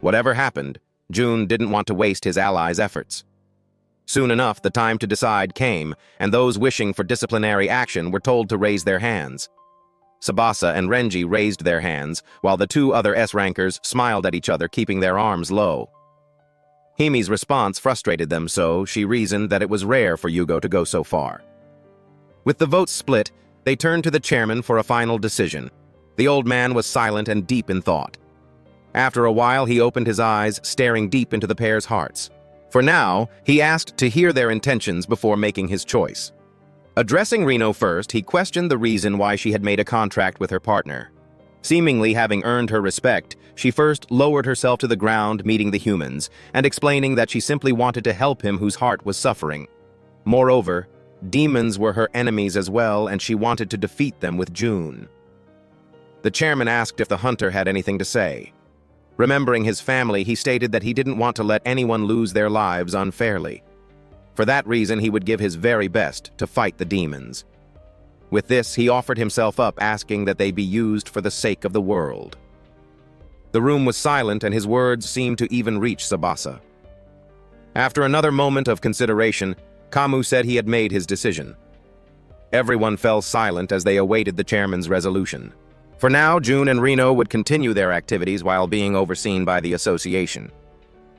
Whatever happened, June didn't want to waste his allies' efforts. Soon enough, the time to decide came, and those wishing for disciplinary action were told to raise their hands. Tsubasa and Renji raised their hands, while the 2 other S-rankers smiled at each other, keeping their arms low. Himi's response frustrated them, so she reasoned that it was rare for Yugo to go so far. With the votes split, they turned to the chairman for a final decision. The old man was silent and deep in thought. After a while, he opened his eyes, staring deep into the pair's hearts. For now, he asked to hear their intentions before making his choice. Addressing Reno first, he questioned the reason why she had made a contract with her partner. Seemingly having earned her respect, she first lowered herself to the ground, meeting the humans, and explaining that she simply wanted to help him whose heart was suffering. Moreover, demons were her enemies as well, and she wanted to defeat them with June. The chairman asked if the hunter had anything to say. Remembering his family, he stated that he didn't want to let anyone lose their lives unfairly. For that reason, he would give his very best to fight the demons. With this, he offered himself up, asking that they be used for the sake of the world. The room was silent, and his words seemed to even reach Tsubasa. After another moment of consideration, Kamu said he had made his decision. Everyone fell silent as they awaited the chairman's resolution. For now, June and Reno would continue their activities while being overseen by the association.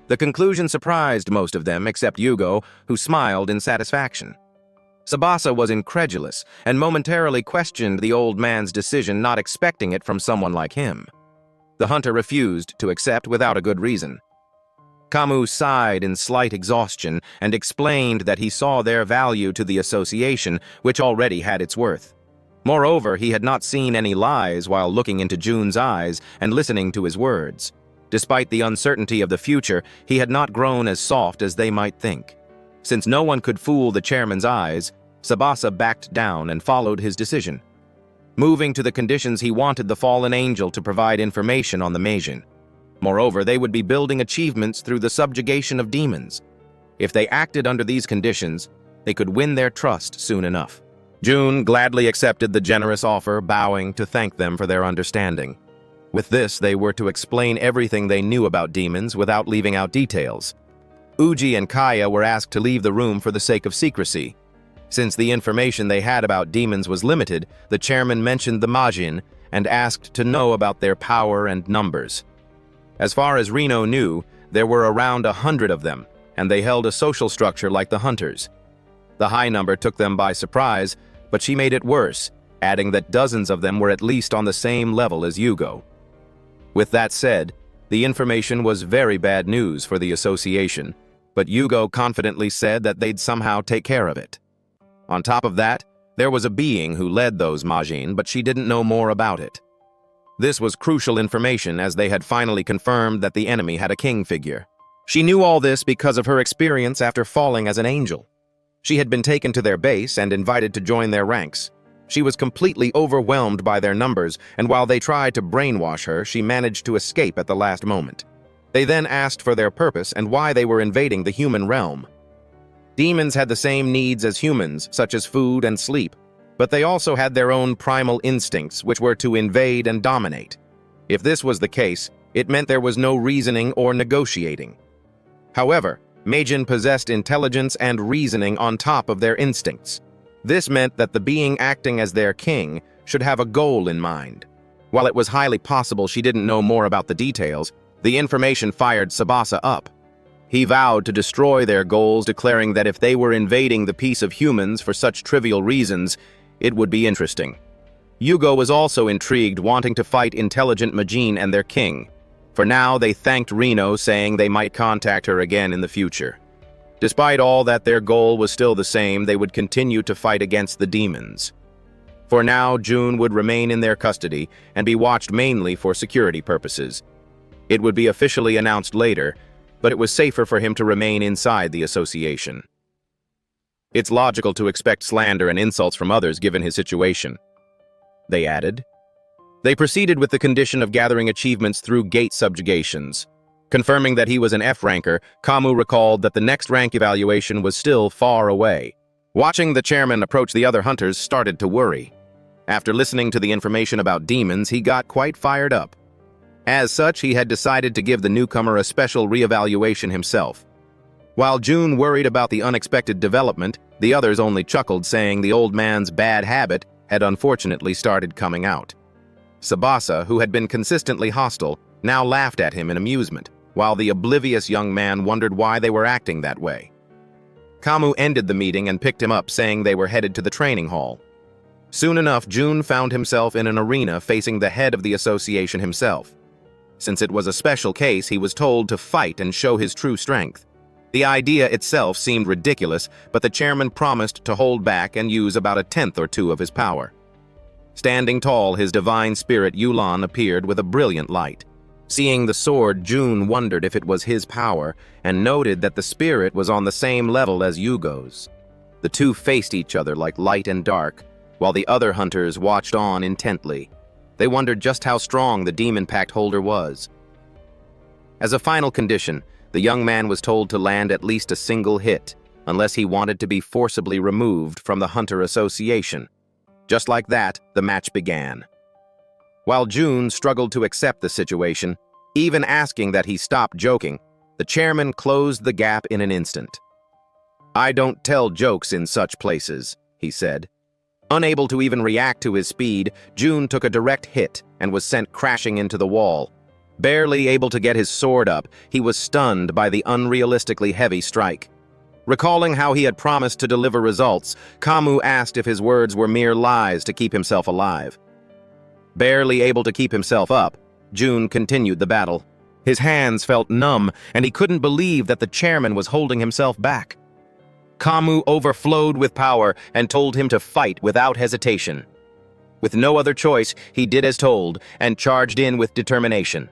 The conclusion surprised most of them, except Yugo, who smiled in satisfaction. Tsubasa was incredulous and momentarily questioned the old man's decision, not expecting it from someone like him. The hunter refused to accept without a good reason. Kamu sighed in slight exhaustion and explained that he saw their value to the association, which already had its worth. Moreover, he had not seen any lies while looking into June's eyes and listening to his words. Despite the uncertainty of the future, he had not grown as soft as they might think. Since no one could fool the chairman's eyes, Tsubasa backed down and followed his decision. Moving to the conditions, he wanted the fallen angel to provide information on the Majin. Moreover, they would be building achievements through the subjugation of demons. If they acted under these conditions, they could win their trust soon enough. June gladly accepted the generous offer, bowing to thank them for their understanding. With this, they were to explain everything they knew about demons without leaving out details. Uji and Kaya were asked to leave the room for the sake of secrecy. Since the information they had about demons was limited, the chairman mentioned the Majin and asked to know about their power and numbers. As far as Reno knew, there were around 100 of them, and they held a social structure like the hunters. The high number took them by surprise, but she made it worse, adding that dozens of them were at least on the same level as Yugo. With that said, the information was very bad news for the association, but Yugo confidently said that they'd somehow take care of it. On top of that, there was a being who led those Majin, but she didn't know more about it. This was crucial information as they had finally confirmed that the enemy had a king figure. She knew all this because of her experience after falling as an angel. She had been taken to their base and invited to join their ranks. She was completely overwhelmed by their numbers, and while they tried to brainwash her, she managed to escape at the last moment. They then asked for their purpose and why they were invading the human realm. Demons had the same needs as humans, such as food and sleep, but they also had their own primal instincts, which were to invade and dominate. If this was the case, it meant there was no reasoning or negotiating. However, Majin possessed intelligence and reasoning on top of their instincts. This meant that the being acting as their king should have a goal in mind. While it was highly possible she didn't know more about the details, the information fired Tsubasa up. He vowed to destroy their goals, declaring that if they were invading the peace of humans for such trivial reasons, it would be interesting. Yugo was also intrigued, wanting to fight intelligent Majin and their king. For now, they thanked Reno, saying they might contact her again in the future. Despite all that, their goal was still the same. They would continue to fight against the demons. For now, June would remain in their custody and be watched mainly for security purposes. It would be officially announced later, but it was safer for him to remain inside the association. It's logical to expect slander and insults from others given his situation, they added. They proceeded with the condition of gathering achievements through gate subjugations. Confirming that he was an F-ranker, Kamu recalled that the next rank evaluation was still far away. Watching the chairman approach, the other hunters started to worry. After listening to the information about demons, he got quite fired up. As such, he had decided to give the newcomer a special re-evaluation himself. While June worried about the unexpected development, the others only chuckled, saying the old man's bad habit had unfortunately started coming out. Tsubasa, who had been consistently hostile, now laughed at him in amusement, while the oblivious young man wondered why they were acting that way. Kamu ended the meeting and picked him up, saying they were headed to the training hall. Soon enough, June found himself in an arena facing the head of the association himself. Since it was a special case, he was told to fight and show his true strength. The idea itself seemed ridiculous, but the chairman promised to hold back and use about 1/10 or 2 of his power. Standing tall, his divine spirit Yulan appeared with a brilliant light. Seeing the sword, June wondered if it was his power, and noted that the spirit was on the same level as Yugo's. The two faced each other like light and dark, while the other hunters watched on intently. They wondered just how strong the demon pact holder was. As a final condition, the young man was told to land at least a single hit, unless he wanted to be forcibly removed from the Hunter Association. Just like that, the match began. While June struggled to accept the situation, even asking that he stop joking, the chairman closed the gap in an instant. "I don't tell jokes in such places," he said. Unable to even react to his speed, June took a direct hit and was sent crashing into the wall. Barely able to get his sword up, he was stunned by the unrealistically heavy strike. Recalling how he had promised to deliver results, Kamu asked if his words were mere lies to keep himself alive. Barely able to keep himself up, June continued the battle. His hands felt numb, and he couldn't believe that the chairman was holding himself back. Kamu overflowed with power and told him to fight without hesitation. With no other choice, he did as told and charged in with determination.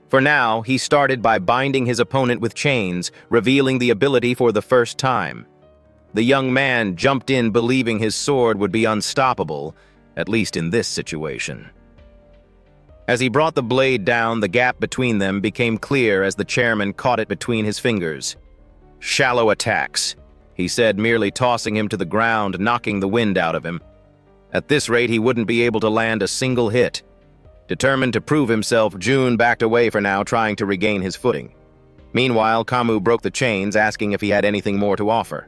For now, he started by binding his opponent with chains, revealing the ability for the first time. The young man jumped in believing his sword would be unstoppable, at least in this situation. As he brought the blade down, the gap between them became clear as the chairman caught it between his fingers. "Shallow attacks," he said, merely tossing him to the ground, knocking the wind out of him. At this rate, he wouldn't be able to land a single hit. Determined to prove himself, June backed away for now, trying to regain his footing. Meanwhile, Kamu broke the chains, asking if he had anything more to offer.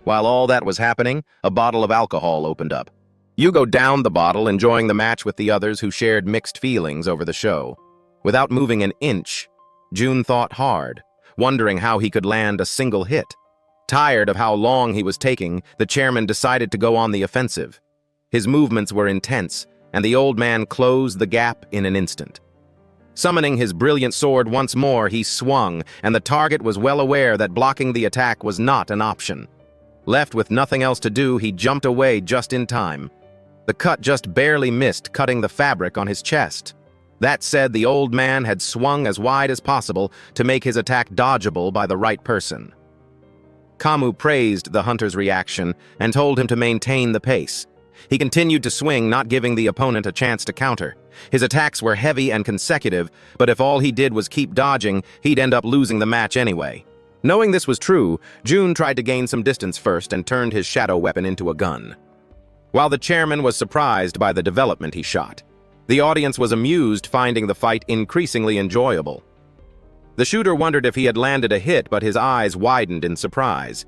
While all that was happening, a bottle of alcohol opened up. Yugo downed the bottle, enjoying the match with the others who shared mixed feelings over the show. Without moving an inch, June thought hard, wondering how he could land a single hit. Tired of how long he was taking, the chairman decided to go on the offensive. His movements were intense, and the old man closed the gap in an instant. Summoning his brilliant sword once more, he swung, and the target was well aware that blocking the attack was not an option. Left with nothing else to do, he jumped away just in time. The cut just barely missed, cutting the fabric on his chest. That said, the old man had swung as wide as possible to make his attack dodgeable by the right person. Kamu praised the hunter's reaction and told him to maintain the pace. He continued to swing, not giving the opponent a chance to counter. His attacks were heavy and consecutive, but if all he did was keep dodging, he'd end up losing the match anyway. Knowing this was true, Jun tried to gain some distance first and turned his shadow weapon into a gun. While the chairman was surprised by the development he shot, the audience was amused, finding the fight increasingly enjoyable. The shooter wondered if he had landed a hit, but his eyes widened in surprise.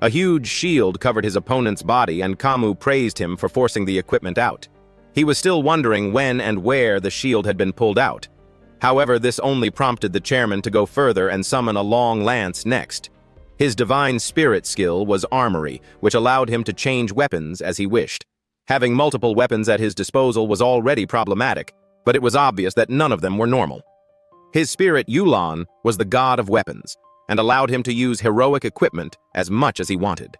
A huge shield covered his opponent's body, and Kamu praised him for forcing the equipment out. He was still wondering when and where the shield had been pulled out. However, this only prompted the chairman to go further and summon a long lance next. His divine spirit skill was armory, which allowed him to change weapons as he wished. Having multiple weapons at his disposal was already problematic, but it was obvious that none of them were normal. His spirit, Yulan, was the god of weapons, and allowed him to use heroic equipment as much as he wanted.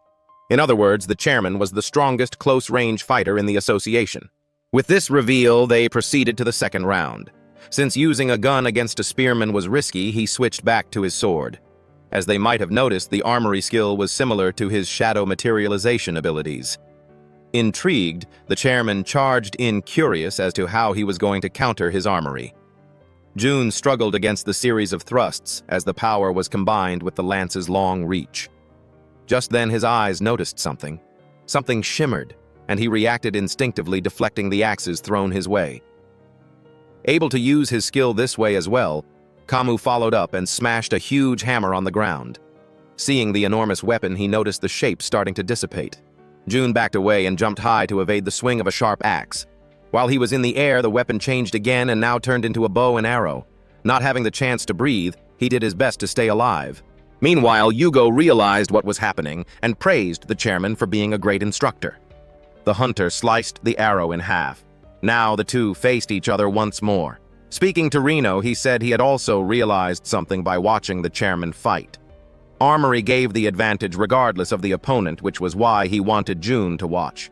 In other words, the chairman was the strongest close-range fighter in the association. With this reveal, they proceeded to the second round. Since using a gun against a spearman was risky, he switched back to his sword. As they might have noticed, the armory skill was similar to his shadow materialization abilities. Intrigued, the chairman charged in, curious as to how he was going to counter his armory. Jun struggled against the series of thrusts as the power was combined with the lance's long reach. Just then his eyes noticed something. Something shimmered, and he reacted instinctively, deflecting the axes thrown his way. Able to use his skill this way as well, Kamu followed up and smashed a huge hammer on the ground. Seeing the enormous weapon, he noticed the shape starting to dissipate. Jun backed away and jumped high to evade the swing of a sharp axe. While he was in the air, the weapon changed again and now turned into a bow and arrow. Not having the chance to breathe, he did his best to stay alive. Meanwhile, Yugo realized what was happening and praised the chairman for being a great instructor. The hunter sliced the arrow in half. Now the two faced each other once more. Speaking to Reno, he said he had also realized something by watching the chairman fight. Armory gave the advantage regardless of the opponent, which was why he wanted Jun to watch.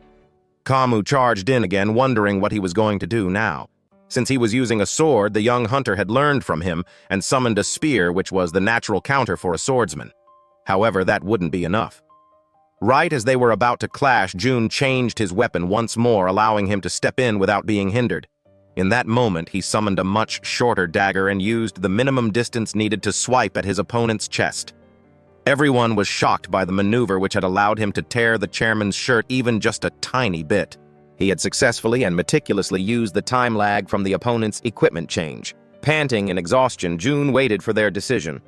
Kamu charged in again, wondering what he was going to do now. Since he was using a sword, the young hunter had learned from him and summoned a spear, which was the natural counter for a swordsman. However, that wouldn't be enough. Right as they were about to clash, Jun changed his weapon once more, allowing him to step in without being hindered. In that moment, he summoned a much shorter dagger and used the minimum distance needed to swipe at his opponent's chest. Everyone was shocked by the maneuver, which had allowed him to tear the chairman's shirt even just a tiny bit. He had successfully and meticulously used the time lag from the opponent's equipment change. Panting in exhaustion, Jun waited for their decision.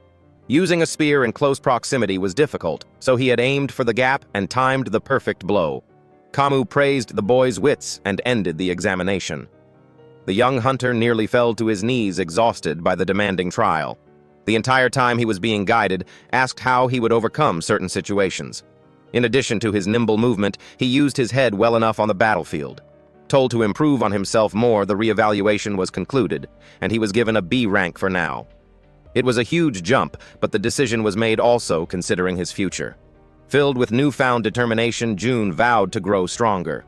Using a spear in close proximity was difficult, so he had aimed for the gap and timed the perfect blow. Kamu praised the boy's wits and ended the examination. The young hunter nearly fell to his knees, exhausted by the demanding trial. The entire time he was being guided, asked how he would overcome certain situations. In addition to his nimble movement, he used his head well enough on the battlefield. Told to improve on himself more, the reevaluation was concluded, and he was given a B rank for now. It was a huge jump, but the decision was made also considering his future. Filled with newfound determination, Jun vowed to grow stronger.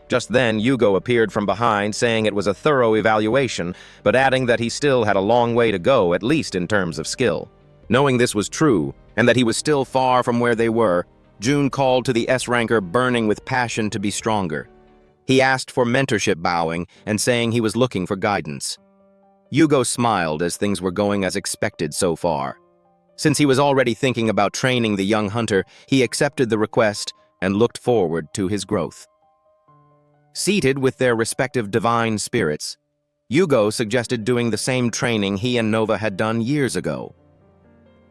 Just then, Yugo appeared from behind, saying it was a thorough evaluation, but adding that he still had a long way to go, at least in terms of skill. Knowing this was true, and that he was still far from where they were, Jun called to the S-ranker, burning with passion to be stronger. He asked for mentorship, bowing and saying he was looking for guidance. Yugo smiled as things were going as expected so far. Since he was already thinking about training the young hunter, he accepted the request and looked forward to his growth. Seated with their respective divine spirits, Yugo suggested doing the same training he and Nova had done years ago.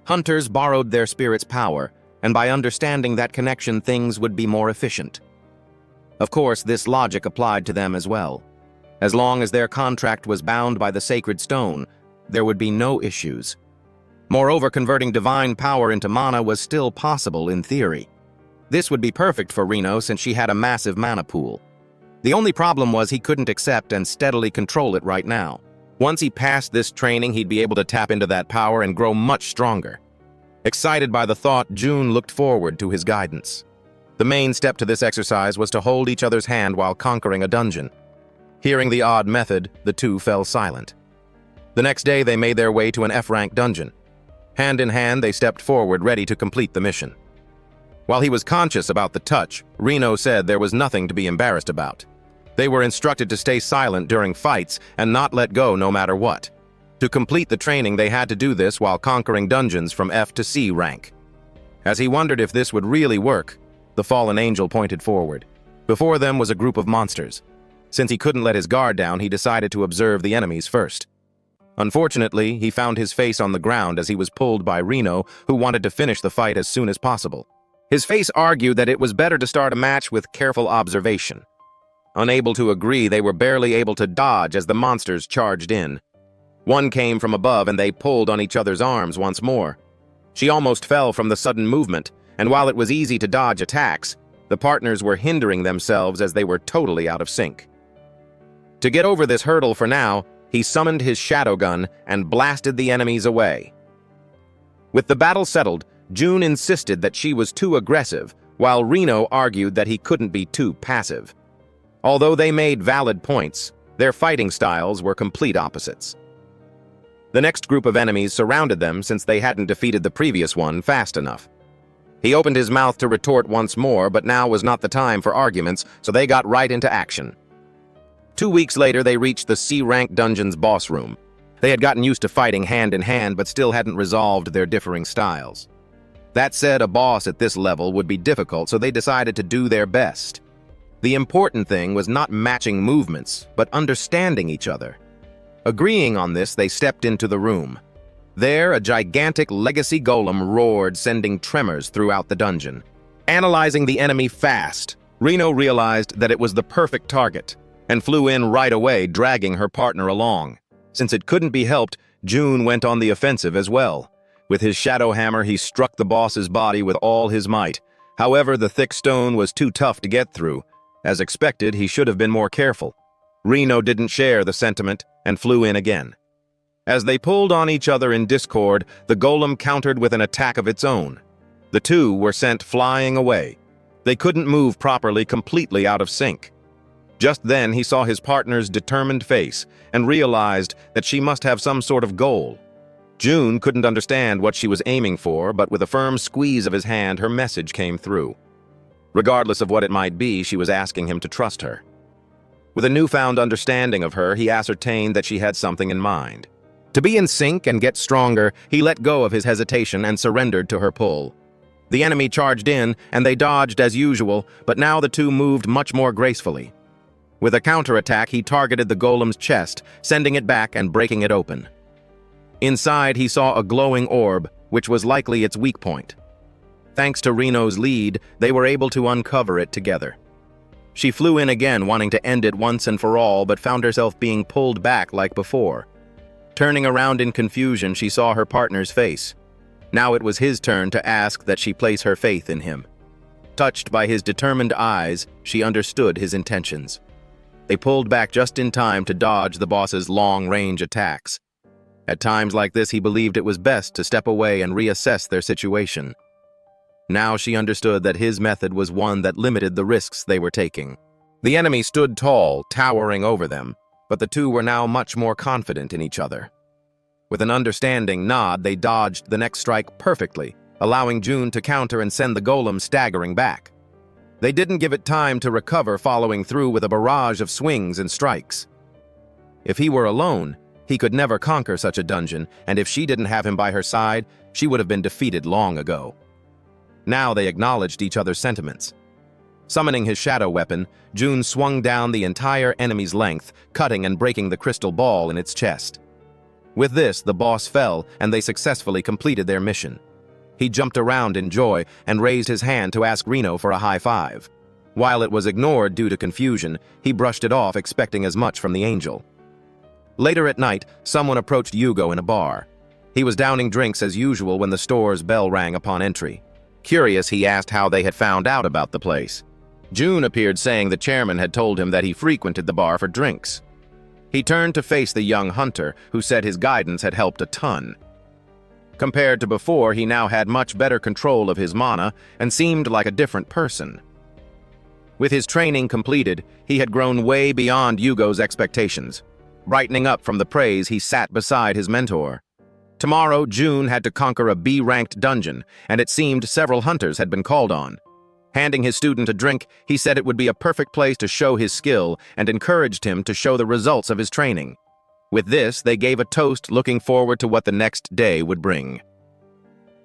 Hunters borrowed their spirit's power, and by understanding that connection, things would be more efficient. Of course, this logic applied to them as well. As long as their contract was bound by the sacred stone, there would be no issues. Moreover, converting divine power into mana was still possible in theory. This would be perfect for Reno since she had a massive mana pool. The only problem was he couldn't accept and steadily control it right now. Once he passed this training, he'd be able to tap into that power and grow much stronger. Excited by the thought, June looked forward to his guidance. The main step to this exercise was to hold each other's hand while conquering a dungeon. Hearing the odd method, the two fell silent. The next day, they made their way to an F-rank dungeon. Hand in hand, they stepped forward, ready to complete the mission. While he was conscious about the touch, Reno said there was nothing to be embarrassed about. They were instructed to stay silent during fights and not let go no matter what. To complete the training, they had to do this while conquering dungeons from F to C rank. As he wondered if this would really work, the fallen angel pointed forward. Before them was a group of monsters. Since he couldn't let his guard down, he decided to observe the enemies first. Unfortunately, he found his face on the ground as he was pulled by Reno, who wanted to finish the fight as soon as possible. His face argued that it was better to start a match with careful observation. Unable to agree, they were barely able to dodge as the monsters charged in. One came from above and they pulled on each other's arms once more. She almost fell from the sudden movement, and while it was easy to dodge attacks, the partners were hindering themselves as they were totally out of sync. To get over this hurdle for now, he summoned his shadow gun and blasted the enemies away. With the battle settled, June insisted that she was too aggressive, while Reno argued that he couldn't be too passive. Although they made valid points, their fighting styles were complete opposites. The next group of enemies surrounded them since they hadn't defeated the previous one fast enough. He opened his mouth to retort once more, but now was not the time for arguments, so they got right into action. 2 weeks later, they reached the C-rank dungeon's boss room. They had gotten used to fighting hand in hand, but still hadn't resolved their differing styles. That said, a boss at this level would be difficult, so they decided to do their best. The important thing was not matching movements, but understanding each other. Agreeing on this, they stepped into the room. There, a gigantic legacy golem roared, sending tremors throughout the dungeon. Analyzing the enemy fast, Reno realized that it was the perfect target, and flew in right away, dragging her partner along. Since it couldn't be helped, June went on the offensive as well. With his shadow hammer, he struck the boss's body with all his might. However, the thick stone was too tough to get through. As expected, he should have been more careful. Reno didn't share the sentiment and flew in again. As they pulled on each other in discord, the golem countered with an attack of its own. The two were sent flying away. They couldn't move properly, completely out of sync. Just then, he saw his partner's determined face and realized that she must have some sort of goal. June couldn't understand what she was aiming for, but with a firm squeeze of his hand, her message came through. Regardless of what it might be, she was asking him to trust her. With a newfound understanding of her, he ascertained that she had something in mind. To be in sync and get stronger, he let go of his hesitation and surrendered to her pull. The enemy charged in, and they dodged as usual, but now the two moved much more gracefully. With a counterattack, he targeted the golem's chest, sending it back and breaking it open. Inside, he saw a glowing orb, which was likely its weak point. Thanks to Reno's lead, they were able to uncover it together. She flew in again, wanting to end it once and for all, but found herself being pulled back like before. Turning around in confusion, she saw her partner's face. Now it was his turn to ask that she place her faith in him. Touched by his determined eyes, she understood his intentions. They pulled back just in time to dodge the boss's long-range attacks. At times like this, he believed it was best to step away and reassess their situation. Now she understood that his method was one that limited the risks they were taking. The enemy stood tall, towering over them, but the two were now much more confident in each other. With an understanding nod, they dodged the next strike perfectly, allowing June to counter and send the golem staggering back. They didn't give it time to recover, following through with a barrage of swings and strikes. If he were alone, he could never conquer such a dungeon, and if she didn't have him by her side, she would have been defeated long ago. Now they acknowledged each other's sentiments. Summoning his shadow weapon, June swung down the entire enemy's length, cutting and breaking the crystal ball in its chest. With this, the boss fell, and they successfully completed their mission. He jumped around in joy and raised his hand to ask Reno for a high five. While it was ignored due to confusion, he brushed it off, expecting as much from the angel. Later at night, someone approached Yugo in a bar. He was downing drinks as usual when the store's bell rang upon entry. Curious, he asked how they had found out about the place. June appeared, saying the chairman had told him that he frequented the bar for drinks. He turned to face the young hunter, who said his guidance had helped a ton. Compared to before, he now had much better control of his mana and seemed like a different person. With his training completed, he had grown way beyond Yugo's expectations. Brightening up from the praise, he sat beside his mentor. Tomorrow, June had to conquer a B-ranked dungeon, and it seemed several hunters had been called on. Handing his student a drink, he said it would be a perfect place to show his skill and encouraged him to show the results of his training. With this, they gave a toast, looking forward to what the next day would bring.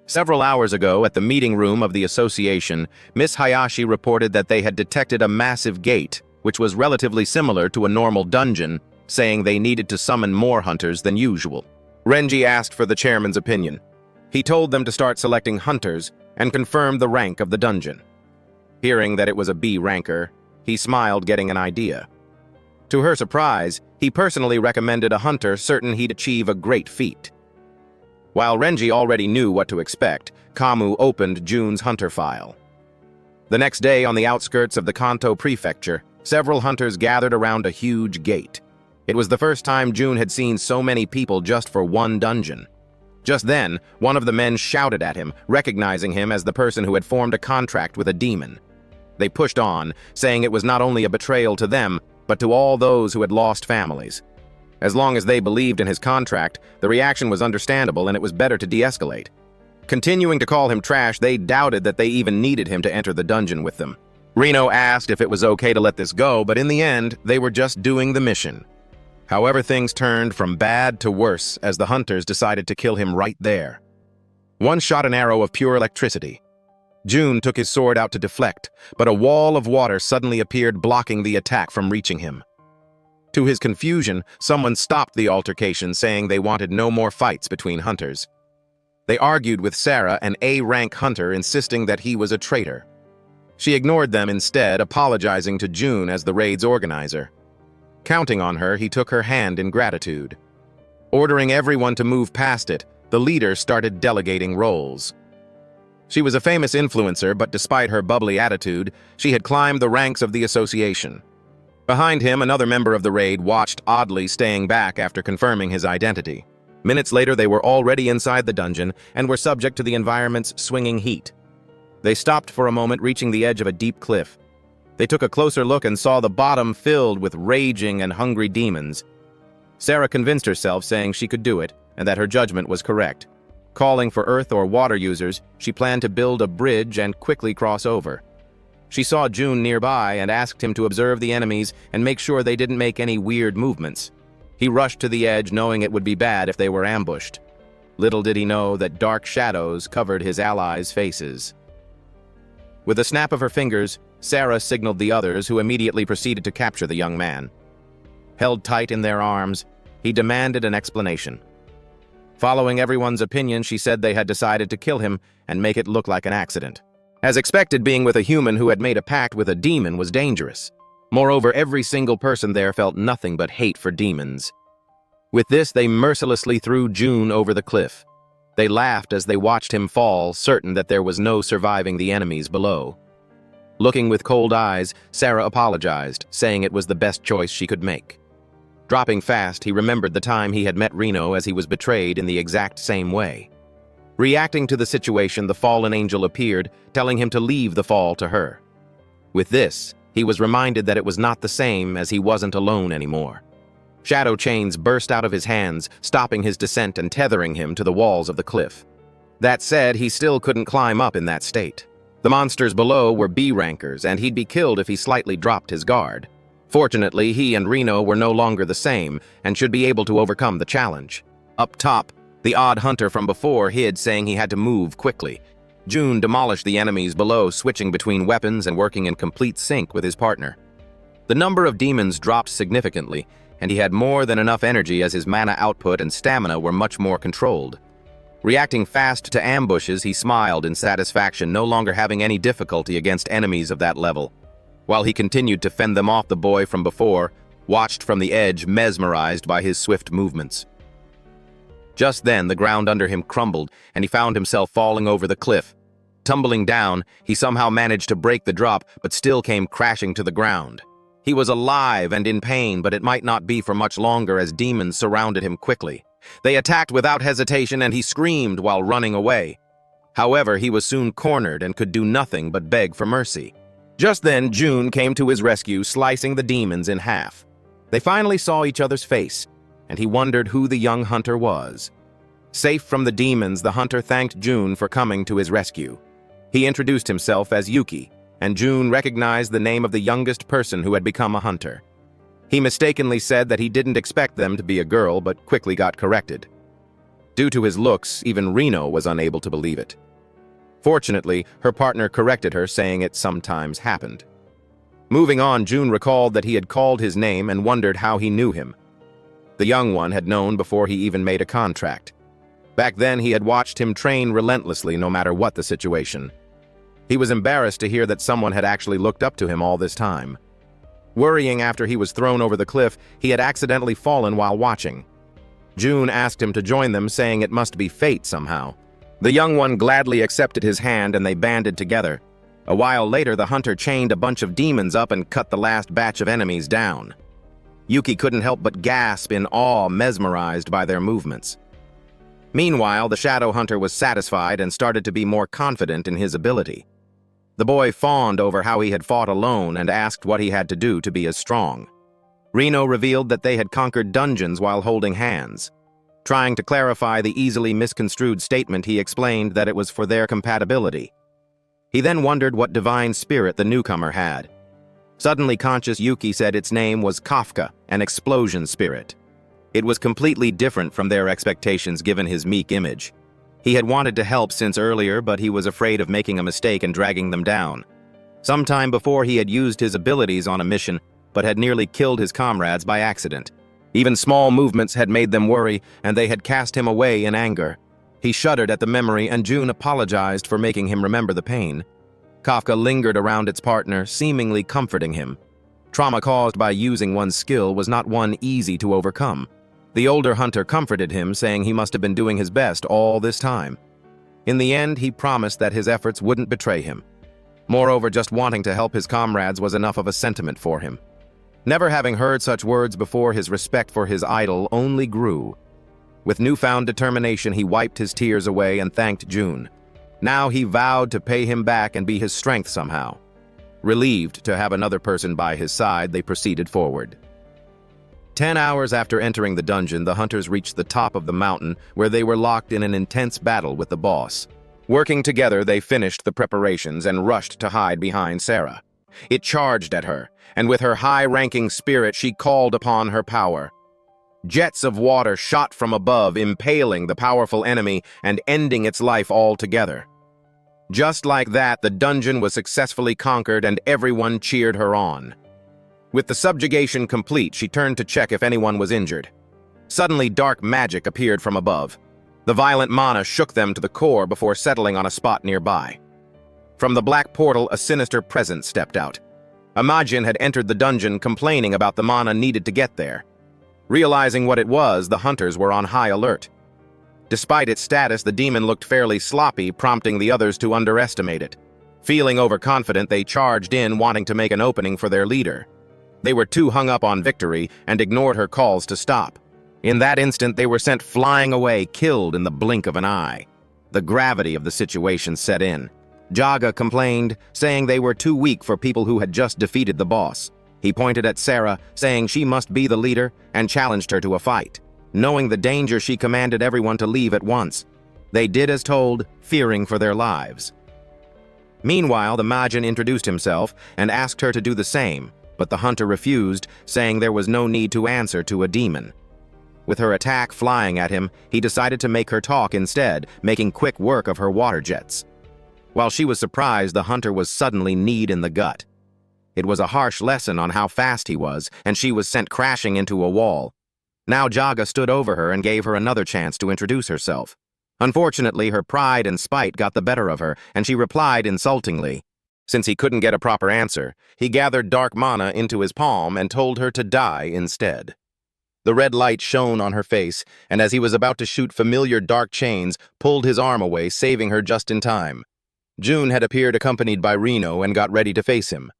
Several hours ago, at the meeting room of the association, Miss Hayashi reported that they had detected a massive gate, which was relatively similar to a normal dungeon, saying they needed to summon more hunters than usual. Renji asked for the chairman's opinion. He told them to start selecting hunters and confirmed the rank of the dungeon. Hearing that it was a B ranker, he smiled, getting an idea. To her surprise, he personally recommended a hunter certain he'd achieve a great feat. While Renji already knew what to expect, Kamu opened June's hunter file. The next day, on the outskirts of the Kanto prefecture, several hunters gathered around a huge gate. It was the first time June had seen so many people just for one dungeon. Just then, one of the men shouted at him, recognizing him as the person who had formed a contract with a demon. They pushed on, saying it was not only a betrayal to them, but to all those who had lost families. As long as they believed in his contract, the reaction was understandable and it was better to de-escalate. Continuing to call him trash, they doubted that they even needed him to enter the dungeon with them. Reno asked if it was okay to let this go, but in the end, they were just doing the mission. However, things turned from bad to worse as the hunters decided to kill him right there. One shot an arrow of pure electricity. June took his sword out to deflect, but a wall of water suddenly appeared, blocking the attack from reaching him. To his confusion, someone stopped the altercation, saying they wanted no more fights between hunters. They argued with Sarah, an A-rank hunter, insisting that he was a traitor. She ignored them instead, apologizing to June as the raid's organizer. Counting on her, he took her hand in gratitude. Ordering everyone to move past it, the leader started delegating roles. She was a famous influencer, but despite her bubbly attitude, she had climbed the ranks of the association. Behind him, another member of the raid watched, oddly staying back after confirming his identity. Minutes later, they were already inside the dungeon and were subject to the environment's swinging heat. They stopped for a moment, reaching the edge of a deep cliff. They took a closer look and saw the bottom filled with raging and hungry demons. Sarah convinced herself, saying she could do it and that her judgment was correct. Calling for earth or water users, she planned to build a bridge and quickly cross over. She saw June nearby and asked him to observe the enemies and make sure they didn't make any weird movements. He rushed to the edge, knowing it would be bad if they were ambushed. Little did he know that dark shadows covered his allies' faces. With a snap of her fingers, Sarah signaled the others, who immediately proceeded to capture the young man. Held tight in their arms, he demanded an explanation. Following everyone's opinion, she said they had decided to kill him and make it look like an accident. As expected, being with a human who had made a pact with a demon was dangerous. Moreover, every single person there felt nothing but hate for demons. With this, they mercilessly threw June over the cliff. They laughed as they watched him fall, certain that there was no surviving the enemies below. Looking with cold eyes, Sarah apologized, saying it was the best choice she could make. Dropping fast, he remembered the time he had met Reno as he was betrayed in the exact same way. Reacting to the situation, the fallen angel appeared, telling him to leave the fall to her. With this, he was reminded that it was not the same, as he wasn't alone anymore. Shadow chains burst out of his hands, stopping his descent and tethering him to the walls of the cliff. That said, he still couldn't climb up in that state. The monsters below were B-rankers, and he'd be killed if he slightly dropped his guard. Fortunately, he and Reno were no longer the same, and should be able to overcome the challenge. Up top, the odd hunter from before hid, saying he had to move quickly. June demolished the enemies below, switching between weapons and working in complete sync with his partner. The number of demons dropped significantly, and he had more than enough energy as his mana output and stamina were much more controlled. Reacting fast to ambushes, he smiled in satisfaction, no longer having any difficulty against enemies of that level. While he continued to fend them off, the boy from before watched from the edge, mesmerized by his swift movements. Just then, the ground under him crumbled, and he found himself falling over the cliff. Tumbling down, he somehow managed to break the drop, but still came crashing to the ground. He was alive and in pain, but it might not be for much longer as demons surrounded him quickly. They attacked without hesitation, and he screamed while running away. However, he was soon cornered and could do nothing but beg for mercy. Just then, June came to his rescue, slicing the demons in half. They finally saw each other's face, and he wondered who the young hunter was. Safe from the demons, the hunter thanked June for coming to his rescue. He introduced himself as Yuki, and June recognized the name of the youngest person who had become a hunter. He mistakenly said that he didn't expect them to be a girl, but quickly got corrected. Due to his looks, even Reno was unable to believe it. Fortunately, her partner corrected her, saying it sometimes happened. Moving on, June recalled that he had called his name and wondered how he knew him. The young one had known before he even made a contract. Back then, he had watched him train relentlessly no matter what the situation. He was embarrassed to hear that someone had actually looked up to him all this time. Worrying after he was thrown over the cliff, he had accidentally fallen while watching. June asked him to join them, saying it must be fate somehow. The young one gladly accepted his hand and they banded together. A while later, the hunter chained a bunch of demons up and cut the last batch of enemies down. Yuki couldn't help but gasp in awe, mesmerized by their movements. Meanwhile, the shadow hunter was satisfied and started to be more confident in his ability. The boy fawned over how he had fought alone and asked what he had to do to be as strong. Reno revealed that they had conquered dungeons while holding hands. Trying to clarify the easily misconstrued statement, he explained that it was for their compatibility. He then wondered what divine spirit the newcomer had. Suddenly conscious, Yuki said its name was Kafka, an explosion spirit. It was completely different from their expectations given his meek image. He had wanted to help since earlier, but he was afraid of making a mistake and dragging them down. Sometime before, he had used his abilities on a mission, but had nearly killed his comrades by accident. Even small movements had made them worry, and they had cast him away in anger. He shuddered at the memory, and June apologized for making him remember the pain. Kafka lingered around its partner, seemingly comforting him. Trauma caused by using one's skill was not one easy to overcome. The older hunter comforted him, saying he must have been doing his best all this time. In the end, he promised that his efforts wouldn't betray him. Moreover, just wanting to help his comrades was enough of a sentiment for him. Never having heard such words before, his respect for his idol only grew. With newfound determination, he wiped his tears away and thanked June. Now he vowed to pay him back and be his strength somehow. Relieved to have another person by his side, they proceeded forward. 10 hours after entering the dungeon, the hunters reached the top of the mountain, where they were locked in an intense battle with the boss. Working together, they finished the preparations and rushed to hide behind Sarah. It charged at her, and with her high-ranking spirit, she called upon her power. Jets of water shot from above, impaling the powerful enemy and ending its life altogether. Just like that, the dungeon was successfully conquered and everyone cheered her on. With the subjugation complete, she turned to check if anyone was injured. Suddenly, dark magic appeared from above. The violent mana shook them to the core before settling on a spot nearby. From the black portal, a sinister presence stepped out. Imagine had entered the dungeon, complaining about the mana needed to get there. Realizing what it was, the hunters were on high alert. Despite its status, the demon looked fairly sloppy, prompting the others to underestimate it. Feeling overconfident, they charged in, wanting to make an opening for their leader. They were too hung up on victory and ignored her calls to stop. In that instant, they were sent flying away, killed in the blink of an eye. The gravity of the situation set in. Jaga complained, saying they were too weak for people who had just defeated the boss. He pointed at Sarah, saying she must be the leader, and challenged her to a fight. Knowing the danger, she commanded everyone to leave at once. They did as told, fearing for their lives. Meanwhile, the Majin introduced himself and asked her to do the same, but the hunter refused, saying there was no need to answer to a demon. With her attack flying at him, he decided to make her talk instead, making quick work of her water jets. While she was surprised, the hunter was suddenly kneed in the gut. It was a harsh lesson on how fast he was, and she was sent crashing into a wall. Now Jaga stood over her and gave her another chance to introduce herself. Unfortunately, her pride and spite got the better of her, and she replied insultingly. Since he couldn't get a proper answer, he gathered dark mana into his palm and told her to die instead. The red light shone on her face, and as he was about to shoot familiar dark chains, pulled his arm away, saving her just in time. June had appeared accompanied by Reno and got ready to face him.